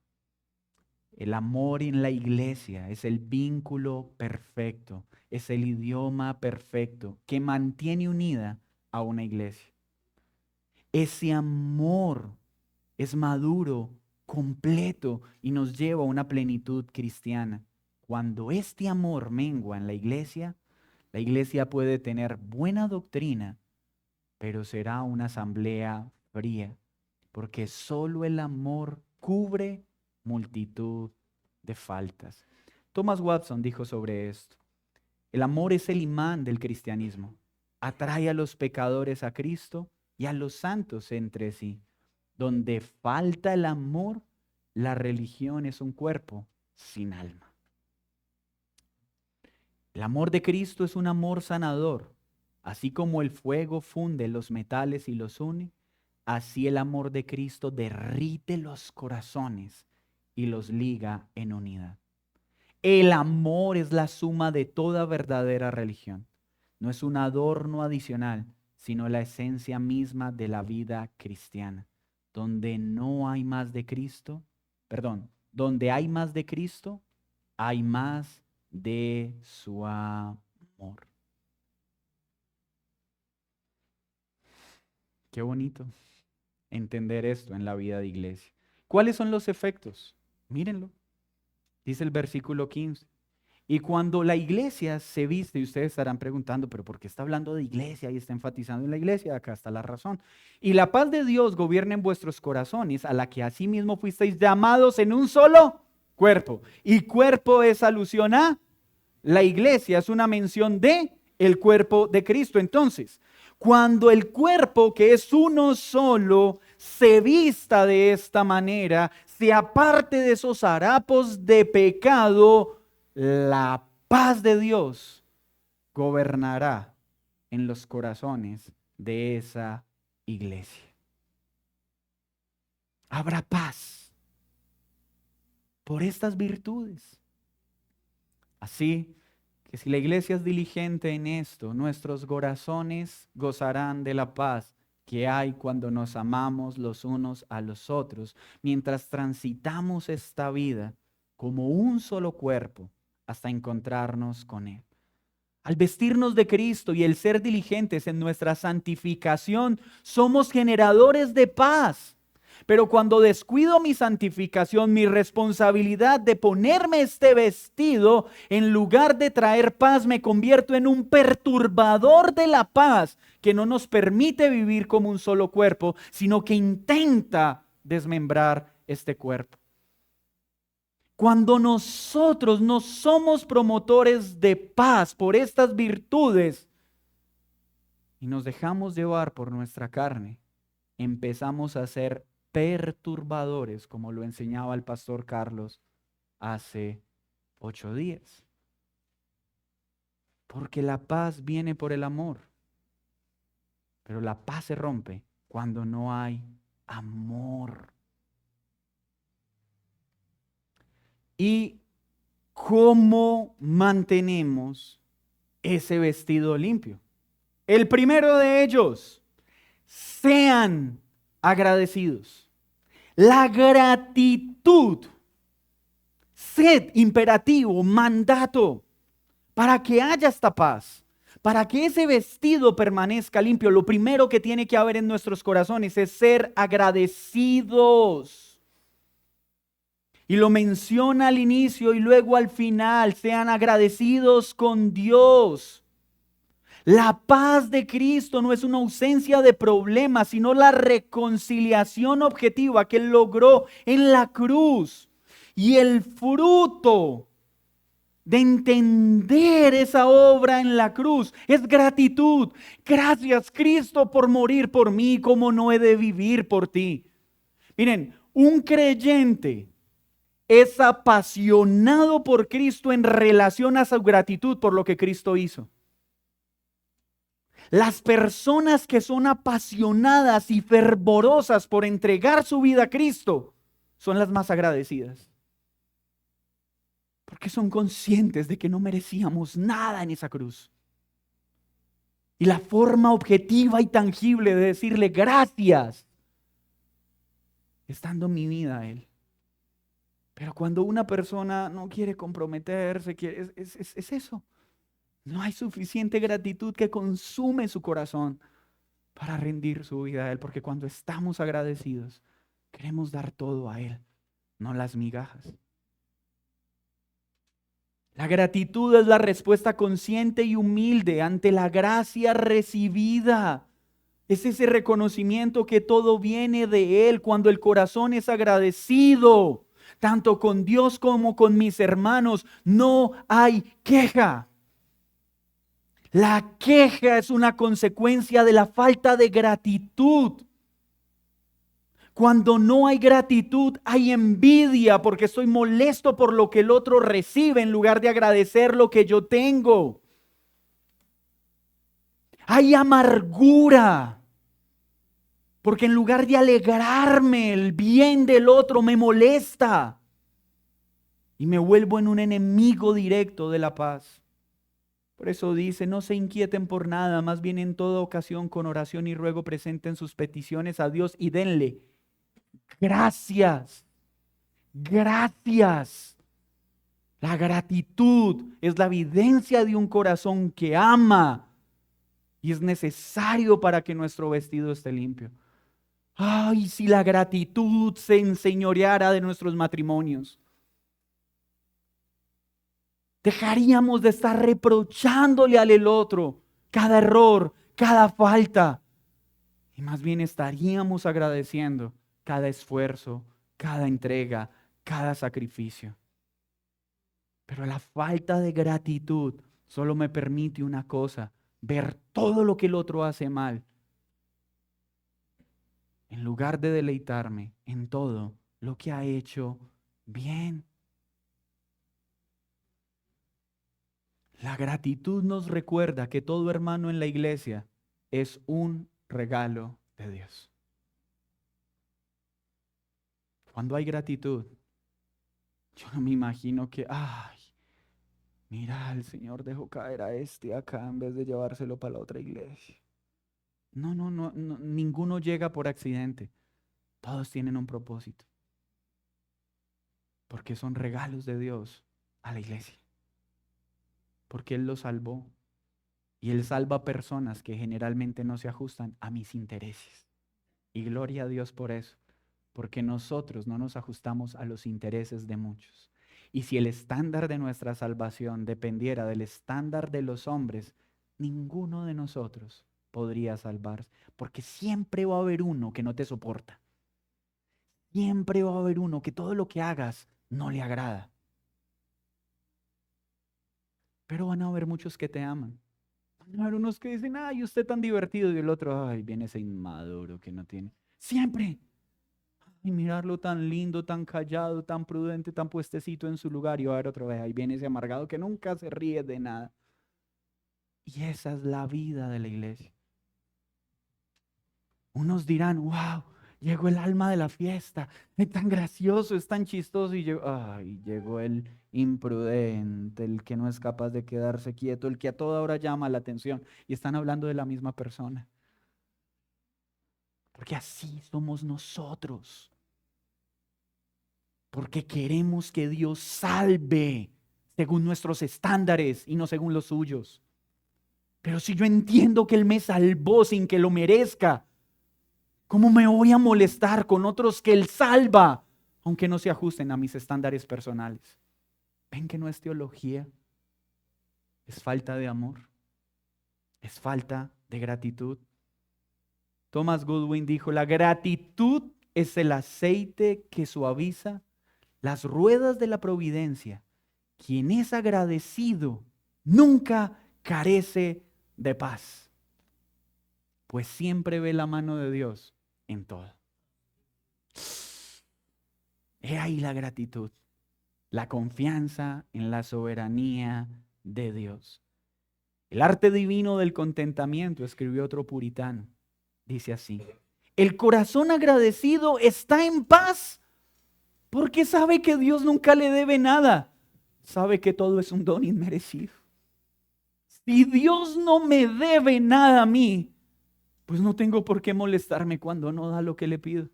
El amor en la iglesia es el vínculo perfecto, es el idioma perfecto que mantiene unida a una iglesia. Ese amor es maduro, completo y nos lleva a una plenitud cristiana. Cuando este amor mengua en la iglesia puede tener buena doctrina, pero será una asamblea fría, porque solo el amor cubre multitud de faltas. Thomas Watson dijo sobre esto: el amor es el imán del cristianismo, atrae a los pecadores a Cristo y a los santos entre sí. Donde falta el amor, la religión es un cuerpo sin alma. El amor de Cristo es un amor sanador. Así como el fuego funde los metales y los une, así el amor de Cristo derrite los corazones y los liga en unidad. El amor es la suma de toda verdadera religión. No es un adorno adicional, sino la esencia misma de la vida cristiana. Donde no hay más de Cristo, donde hay más de Cristo, hay más de su amor. Qué bonito entender esto en la vida de iglesia. ¿Cuáles son los efectos? Mírenlo. Dice el versículo 15. Y cuando la iglesia se viste, y ustedes estarán preguntando, pero ¿por qué está hablando de iglesia y está enfatizando en la iglesia? Acá está la razón. Y la paz de Dios gobierna en vuestros corazones, a la que asimismo fuisteis llamados en un solo cuerpo. Y cuerpo es alusión a la iglesia, es una mención de el cuerpo de Cristo. Entonces, cuando el cuerpo, que es uno solo, se vista de esta manera, se aparte de esos harapos de pecado, la paz de Dios gobernará en los corazones de esa iglesia. Habrá paz por estas virtudes. Así que si la iglesia es diligente en esto, nuestros corazones gozarán de la paz que hay cuando nos amamos los unos a los otros, mientras transitamos esta vida como un solo cuerpo hasta encontrarnos con Él. Al vestirnos de Cristo y el ser diligentes en nuestra santificación, somos generadores de paz. Pero cuando descuido mi santificación, mi responsabilidad de ponerme este vestido, en lugar de traer paz, me convierto en un perturbador de la paz que no nos permite vivir como un solo cuerpo, sino que intenta desmembrar este cuerpo. Cuando nosotros no somos promotores de paz por estas virtudes y nos dejamos llevar por nuestra carne, empezamos a ser perturbadores, como lo enseñaba el pastor Carlos hace 8 días. Porque la paz viene por el amor, pero la paz se rompe cuando no hay amor. ¿Y cómo mantenemos ese vestido limpio? El primero de ellos, sean agradecidos. La gratitud, sed, imperativo, mandato, para que haya esta paz, para que ese vestido permanezca limpio. Lo primero que tiene que haber en nuestros corazones es ser agradecidos. Y lo menciona al inicio y luego al final, sean agradecidos con Dios. La paz de Cristo no es una ausencia de problemas, sino la reconciliación objetiva que Él logró en la cruz. Y el fruto de entender esa obra en la cruz es gratitud. Gracias, Cristo, por morir por mí, como no he de vivir por ti. Miren, un creyente es apasionado por Cristo en relación a su gratitud por lo que Cristo hizo. Las personas que son apasionadas y fervorosas por entregar su vida a Cristo son las más agradecidas. Porque son conscientes de que no merecíamos nada en esa cruz. Y la forma objetiva y tangible de decirle gracias es dando mi vida a Él. Pero cuando una persona no quiere comprometerse, es eso. No hay suficiente gratitud que consume su corazón para rendir su vida a Él. Porque cuando estamos agradecidos, queremos dar todo a Él, no las migajas. La gratitud es la respuesta consciente y humilde ante la gracia recibida. Es ese reconocimiento que todo viene de Él cuando el corazón es agradecido. Tanto con Dios como con mis hermanos, no hay queja. La queja es una consecuencia de la falta de gratitud. Cuando no hay gratitud, hay envidia porque estoy molesto por lo que el otro recibe en lugar de agradecer lo que yo tengo. Hay amargura porque en lugar de alegrarme el bien del otro me molesta y me vuelvo en un enemigo directo de la paz. Por eso dice, no se inquieten por nada, más bien en toda ocasión con oración y ruego presenten sus peticiones a Dios y denle gracias. Gracias. La gratitud es la evidencia de un corazón que ama y es necesario para que nuestro vestido esté limpio. Ay, si la gratitud se enseñoreara de nuestros matrimonios. Dejaríamos de estar reprochándole al otro cada error, cada falta. Y más bien estaríamos agradeciendo cada esfuerzo, cada entrega, cada sacrificio. Pero la falta de gratitud solo me permite una cosa, ver todo lo que el otro hace mal en lugar de deleitarme en todo lo que ha hecho bien. La gratitud nos recuerda que todo hermano en la iglesia es un regalo de Dios. Cuando hay gratitud, yo no me imagino que, mira, el Señor dejó caer a este acá en vez de llevárselo para la otra iglesia. No, ninguno llega por accidente. Todos tienen un propósito. Porque son regalos de Dios a la iglesia. Porque Él los salvó. Y Él salva personas que generalmente no se ajustan a mis intereses. Y gloria a Dios por eso. Porque nosotros no nos ajustamos a los intereses de muchos. Y si el estándar de nuestra salvación dependiera del estándar de los hombres, ninguno de nosotros podría salvarse. Porque siempre va a haber uno que no te soporta. Siempre va a haber uno que todo lo que hagas no le agrada. Pero van a haber muchos que te aman. Van a haber unos que dicen, ay, usted tan divertido. Y el otro, ay, viene ese inmaduro que no tiene. Siempre. Y mirarlo tan lindo, tan callado, tan prudente, tan puestecito en su lugar. Y va a ver otra vez, ahí viene ese amargado que nunca se ríe de nada. Y esa es la vida de la iglesia. Unos dirán, wow, llegó el alma de la fiesta, es tan gracioso, es tan chistoso. Y llegó el imprudente, el que no es capaz de quedarse quieto, el que a toda hora llama la atención. Y están hablando de la misma persona. Porque así somos nosotros. Porque queremos que Dios salve según nuestros estándares y no según los suyos. Pero si yo entiendo que Él me salvó sin que lo merezca, ¿cómo me voy a molestar con otros que Él salva, aunque no se ajusten a mis estándares personales? ¿Ven que no es teología? Es falta de amor. Es falta de gratitud. Thomas Goodwin dijo, la gratitud es el aceite que suaviza las ruedas de la providencia. Quien es agradecido nunca carece de paz, pues siempre ve la mano de Dios en todo. He ahí la gratitud, la confianza en la soberanía de Dios. El arte divino del contentamiento, escribió otro puritano, dice así: el corazón agradecido está en paz porque sabe que Dios nunca le debe nada. Sabe que todo es un don inmerecido. Si Dios no me debe nada a mí, pues no tengo por qué molestarme cuando no da lo que le pido.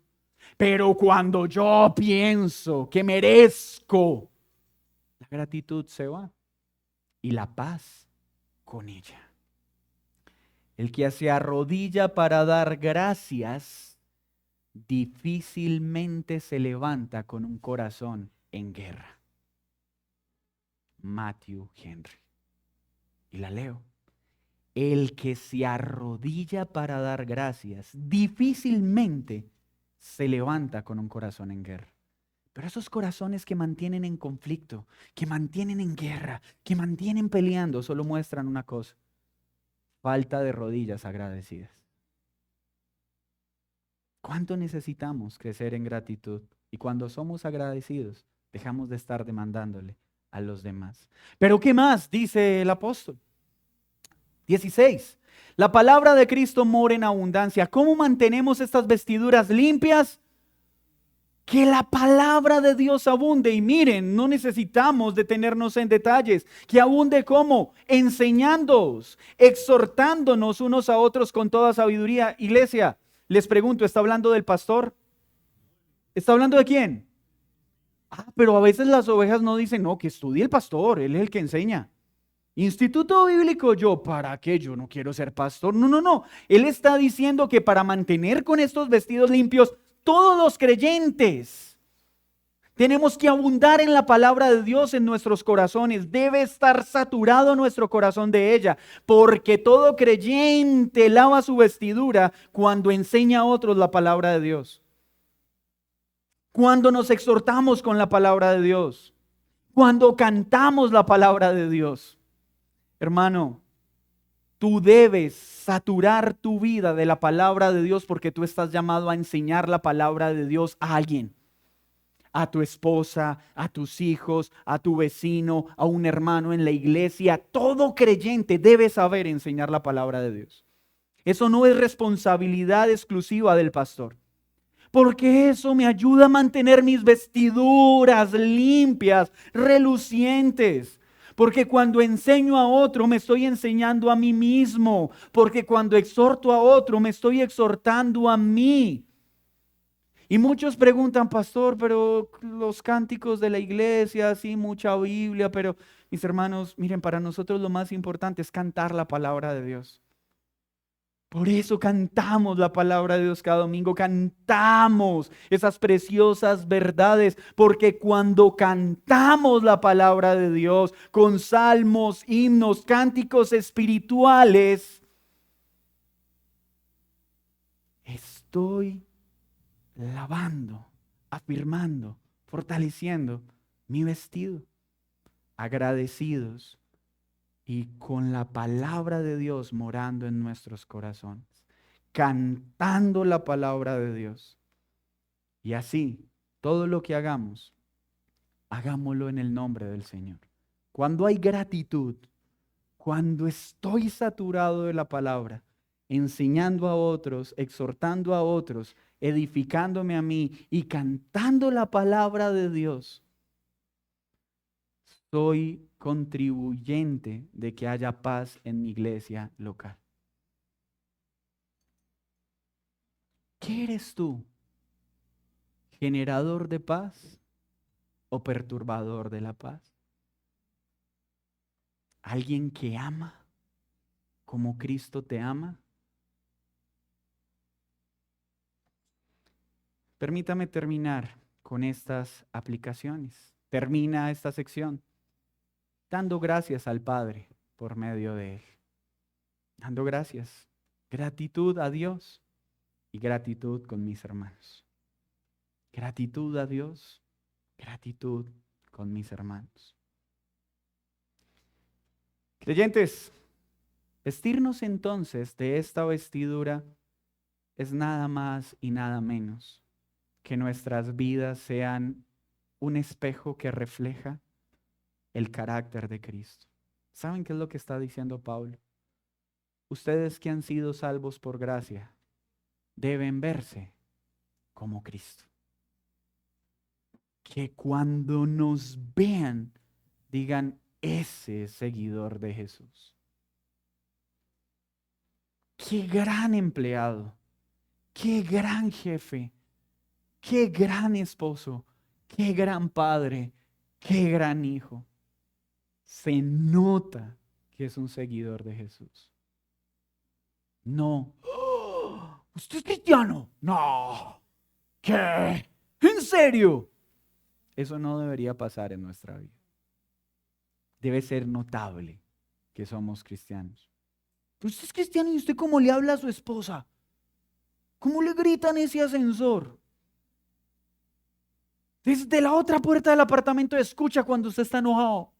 Pero cuando yo pienso que merezco, la gratitud se va y la paz con ella. El que se arrodilla para dar gracias difícilmente se levanta con un corazón en guerra. Matthew Henry. Y la leo. El que se arrodilla para dar gracias difícilmente se levanta con un corazón en guerra. Pero esos corazones que mantienen en conflicto, que mantienen en guerra, que mantienen peleando, solo muestran una cosa: falta de rodillas agradecidas. ¿Cuánto necesitamos crecer en gratitud? Y cuando somos agradecidos, dejamos de estar demandándole a los demás. Pero ¿qué más dice el apóstol? 16. La palabra de Cristo mora en abundancia. ¿Cómo mantenemos estas vestiduras limpias? Que la palabra de Dios abunde. Y miren, no necesitamos detenernos en detalles. Que abunde ¿cómo? Enseñándoos, exhortándonos unos a otros con toda sabiduría. Iglesia, les pregunto, ¿está hablando del pastor? ¿Está hablando de quién? Pero a veces las ovejas no dicen, no, que estudie el pastor, él es el que enseña. Instituto bíblico, ¿yo para qué? Yo no quiero ser pastor. No. Él está diciendo que para mantener con estos vestidos limpios, todos los creyentes tenemos que abundar en la palabra de Dios en nuestros corazones. Debe estar saturado nuestro corazón de ella, porque todo creyente lava su vestidura cuando enseña a otros la palabra de Dios. Cuando nos exhortamos con la palabra de Dios. Cuando cantamos la palabra de Dios. Hermano, Tú debes saturar tu vida de la palabra de Dios porque tú estás llamado a enseñar la palabra de Dios a alguien, a tu esposa, a tus hijos, a tu vecino, a un hermano en la iglesia. Todo creyente debe saber enseñar la palabra de Dios. Eso no es responsabilidad exclusiva del pastor, porque eso me ayuda a mantener mis vestiduras limpias, relucientes. Porque cuando enseño a otro me estoy enseñando a mí mismo. Porque cuando exhorto a otro me estoy exhortando a mí. Y muchos preguntan, pastor, pero los cánticos de la iglesia, sí, mucha Biblia, pero mis hermanos, miren, para nosotros lo más importante es cantar la palabra de Dios. Por eso cantamos la palabra de Dios cada domingo, cantamos esas preciosas verdades, porque cuando cantamos la palabra de Dios con salmos, himnos, cánticos espirituales, estoy lavando, afirmando, fortaleciendo mi vestido, agradecidos y con la palabra de Dios morando en nuestros corazones, cantando la palabra de Dios. Y así, todo lo que hagamos, hagámoslo en el nombre del Señor. Cuando hay gratitud, cuando estoy saturado de la palabra, enseñando a otros, exhortando a otros, edificándome a mí y cantando la palabra de Dios, soy contribuyente de que haya paz en mi iglesia local. ¿Qué eres tú? ¿Generador de paz o perturbador de la paz? ¿Alguien que ama como Cristo te ama? Permítame terminar con estas aplicaciones. Termina esta sección dando gracias al Padre por medio de Él. Dando gracias. Gratitud a Dios y gratitud con mis hermanos. Gratitud a Dios, gratitud con mis hermanos. Creyentes, vestirnos entonces de esta vestidura es nada más y nada menos que nuestras vidas sean un espejo que refleja el carácter de Cristo. ¿Saben qué es lo que está diciendo Pablo? Ustedes que han sido salvos por gracia deben verse como Cristo. Que cuando nos vean digan, ese es seguidor de Jesús. Qué gran empleado, qué gran jefe, qué gran esposo, qué gran padre, qué gran hijo. Se nota que es un seguidor de Jesús. No. ¡Oh! ¿Usted es cristiano? No. ¿Qué? ¿En serio? Eso no debería pasar en nuestra vida. Debe ser notable que somos cristianos. Pero usted es cristiano y usted cómo le habla a su esposa. ¿Cómo le grita en ese ascensor? Desde la otra puerta del apartamento escucha cuando usted está enojado.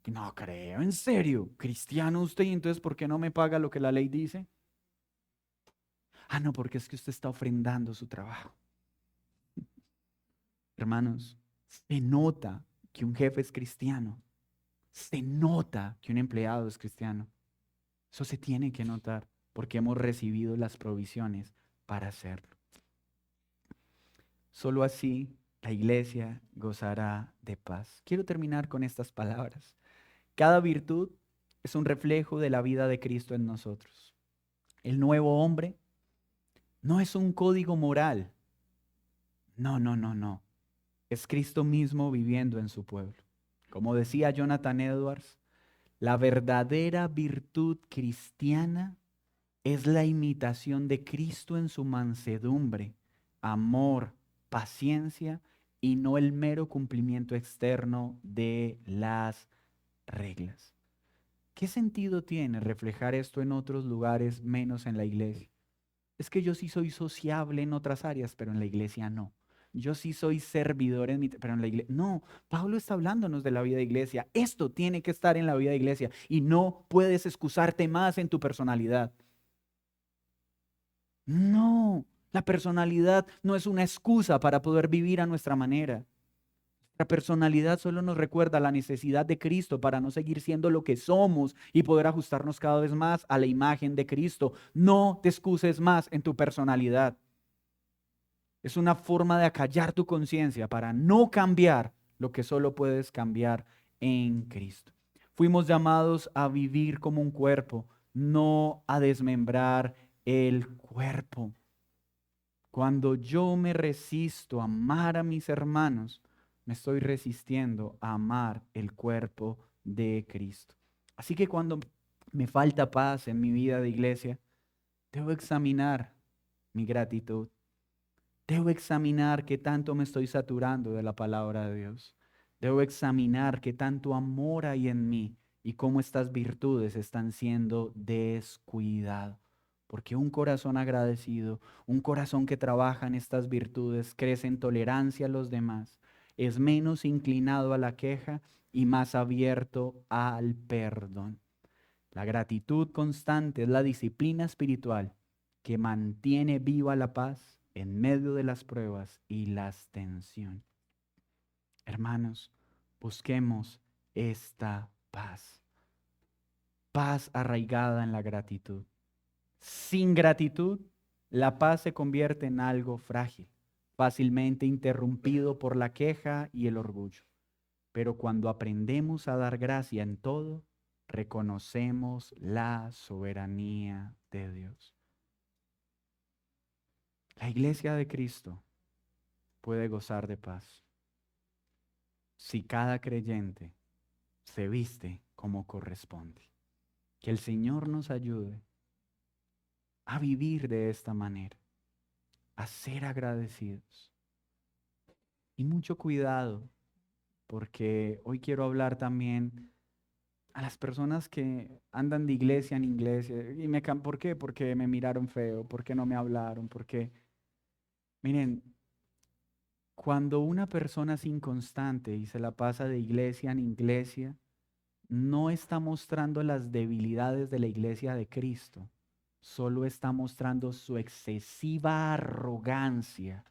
No creo, en serio. ¿Cristiano usted? Y entonces, ¿por qué no me paga lo que la ley dice? Ah, no, porque es que usted está ofrendando su trabajo. Hermanos, se nota que un jefe es cristiano. Se nota que un empleado es cristiano. Eso se tiene que notar porque hemos recibido las provisiones para hacerlo. Solo así la iglesia gozará de paz. Quiero terminar con estas palabras. Cada virtud es un reflejo de la vida de Cristo en nosotros. El nuevo hombre no es un código moral. No, no, no, no. Es Cristo mismo viviendo en su pueblo. Como decía Jonathan Edwards, la verdadera virtud cristiana es la imitación de Cristo en su mansedumbre, amor, paciencia y no el mero cumplimiento externo de las reglas. ¿Qué sentido tiene reflejar esto en otros lugares menos en la iglesia? Es que yo sí soy sociable en otras áreas, pero en la iglesia no. yo sí soy servidor pero en la iglesia. No, Pablo está hablándonos de la vida de iglesia. Esto tiene que estar en la vida de iglesia y no puedes excusarte más en tu personalidad. No, la personalidad no es una excusa para poder vivir a nuestra manera. La personalidad solo nos recuerda la necesidad de Cristo para no seguir siendo lo que somos y poder ajustarnos cada vez más a la imagen de Cristo. No te excuses más en tu personalidad. Es una forma de acallar tu conciencia para no cambiar lo que solo puedes cambiar en Cristo. Fuimos llamados a vivir como un cuerpo, no a desmembrar el cuerpo. Cuando yo me resisto a amar a mis hermanos, me estoy resistiendo a amar el cuerpo de Cristo. Así que cuando me falta paz en mi vida de iglesia, debo examinar mi gratitud. Debo examinar qué tanto me estoy saturando de la palabra de Dios. Debo examinar qué tanto amor hay en mí y cómo estas virtudes están siendo descuidadas. Porque un corazón agradecido, un corazón que trabaja en estas virtudes, crece en tolerancia a los demás, es menos inclinado a la queja y más abierto al perdón. La gratitud constante es la disciplina espiritual que mantiene viva la paz en medio de las pruebas y las tensiones. Hermanos, busquemos esta paz. Paz arraigada en la gratitud. Sin gratitud, la paz se convierte en algo frágil, fácilmente interrumpido por la queja y el orgullo. Pero cuando aprendemos a dar gracia en todo, reconocemos la soberanía de Dios. La iglesia de Cristo puede gozar de paz si cada creyente se viste como corresponde. Que el Señor nos ayude a vivir de esta manera, a ser agradecidos. Y mucho cuidado, porque hoy quiero hablar también a las personas que andan de iglesia en iglesia. ¿Por qué? Porque me miraron feo, porque no me hablaron, porque... Miren, cuando una persona es inconstante y se la pasa de iglesia en iglesia, no está mostrando las debilidades de la iglesia de Cristo, solo está mostrando su excesiva arrogancia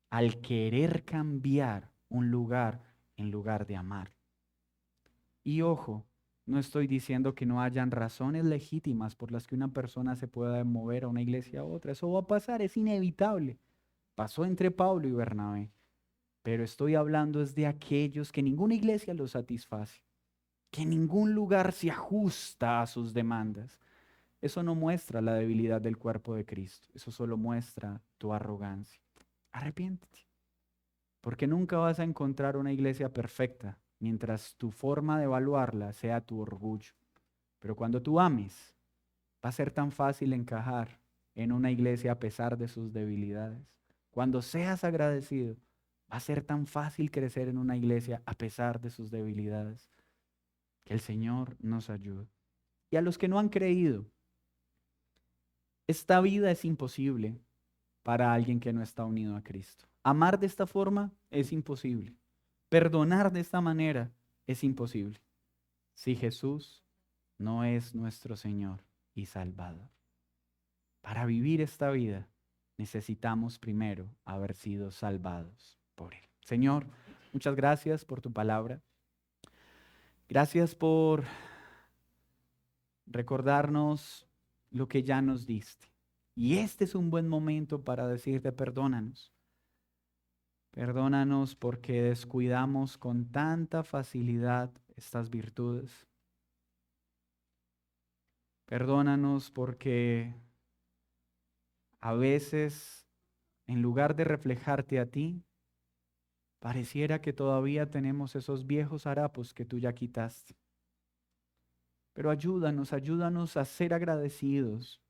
al querer cambiar un lugar en lugar de amar. Y ojo, no estoy diciendo que no hayan razones legítimas por las que una persona se pueda mover a una iglesia a otra. Eso va a pasar, es inevitable. Pasó entre Pablo y Bernabé. Pero estoy hablando es de aquellos que ninguna iglesia los satisface, que ningún lugar se ajusta a sus demandas. Eso no muestra la debilidad del cuerpo de Cristo. Eso solo muestra tu arrogancia. Arrepiéntete. Porque nunca vas a encontrar una iglesia perfecta mientras tu forma de evaluarla sea tu orgullo. Pero cuando tú ames, va a ser tan fácil encajar en una iglesia a pesar de sus debilidades. Cuando seas agradecido, va a ser tan fácil crecer en una iglesia a pesar de sus debilidades. Que el Señor nos ayude. Y a los que no han creído, esta vida es imposible para alguien que no está unido a Cristo. Amar de esta forma es imposible. Perdonar de esta manera es imposible. Si Jesús no es nuestro Señor y Salvador. Para vivir esta vida necesitamos primero haber sido salvados por Él. Señor, muchas gracias por tu palabra. Gracias por recordarnos lo que ya nos diste. Y este es un buen momento para decirte perdónanos. Perdónanos porque descuidamos con tanta facilidad estas virtudes. Perdónanos porque a veces, en lugar de reflejarte a ti, pareciera que todavía tenemos esos viejos harapos que tú ya quitaste. Pero ayúdanos a ser agradecidos,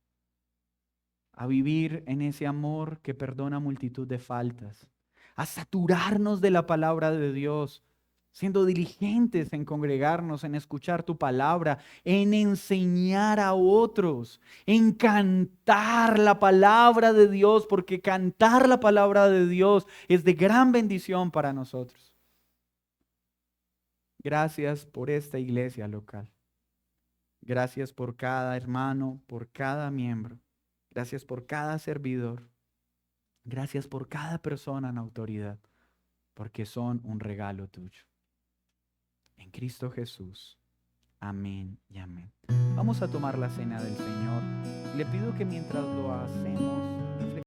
a vivir en ese amor que perdona multitud de faltas, a saturarnos de la palabra de Dios, siendo diligentes en congregarnos, en escuchar tu palabra, en enseñar a otros, en cantar la palabra de Dios, porque cantar la palabra de Dios es de gran bendición para nosotros. Gracias por esta iglesia local. Gracias por cada hermano, por cada miembro. Gracias por cada servidor. Gracias por cada persona en autoridad, porque son un regalo tuyo. En Cristo Jesús. Amén y amén. Vamos a tomar la cena del Señor. Le pido que mientras lo hacemos,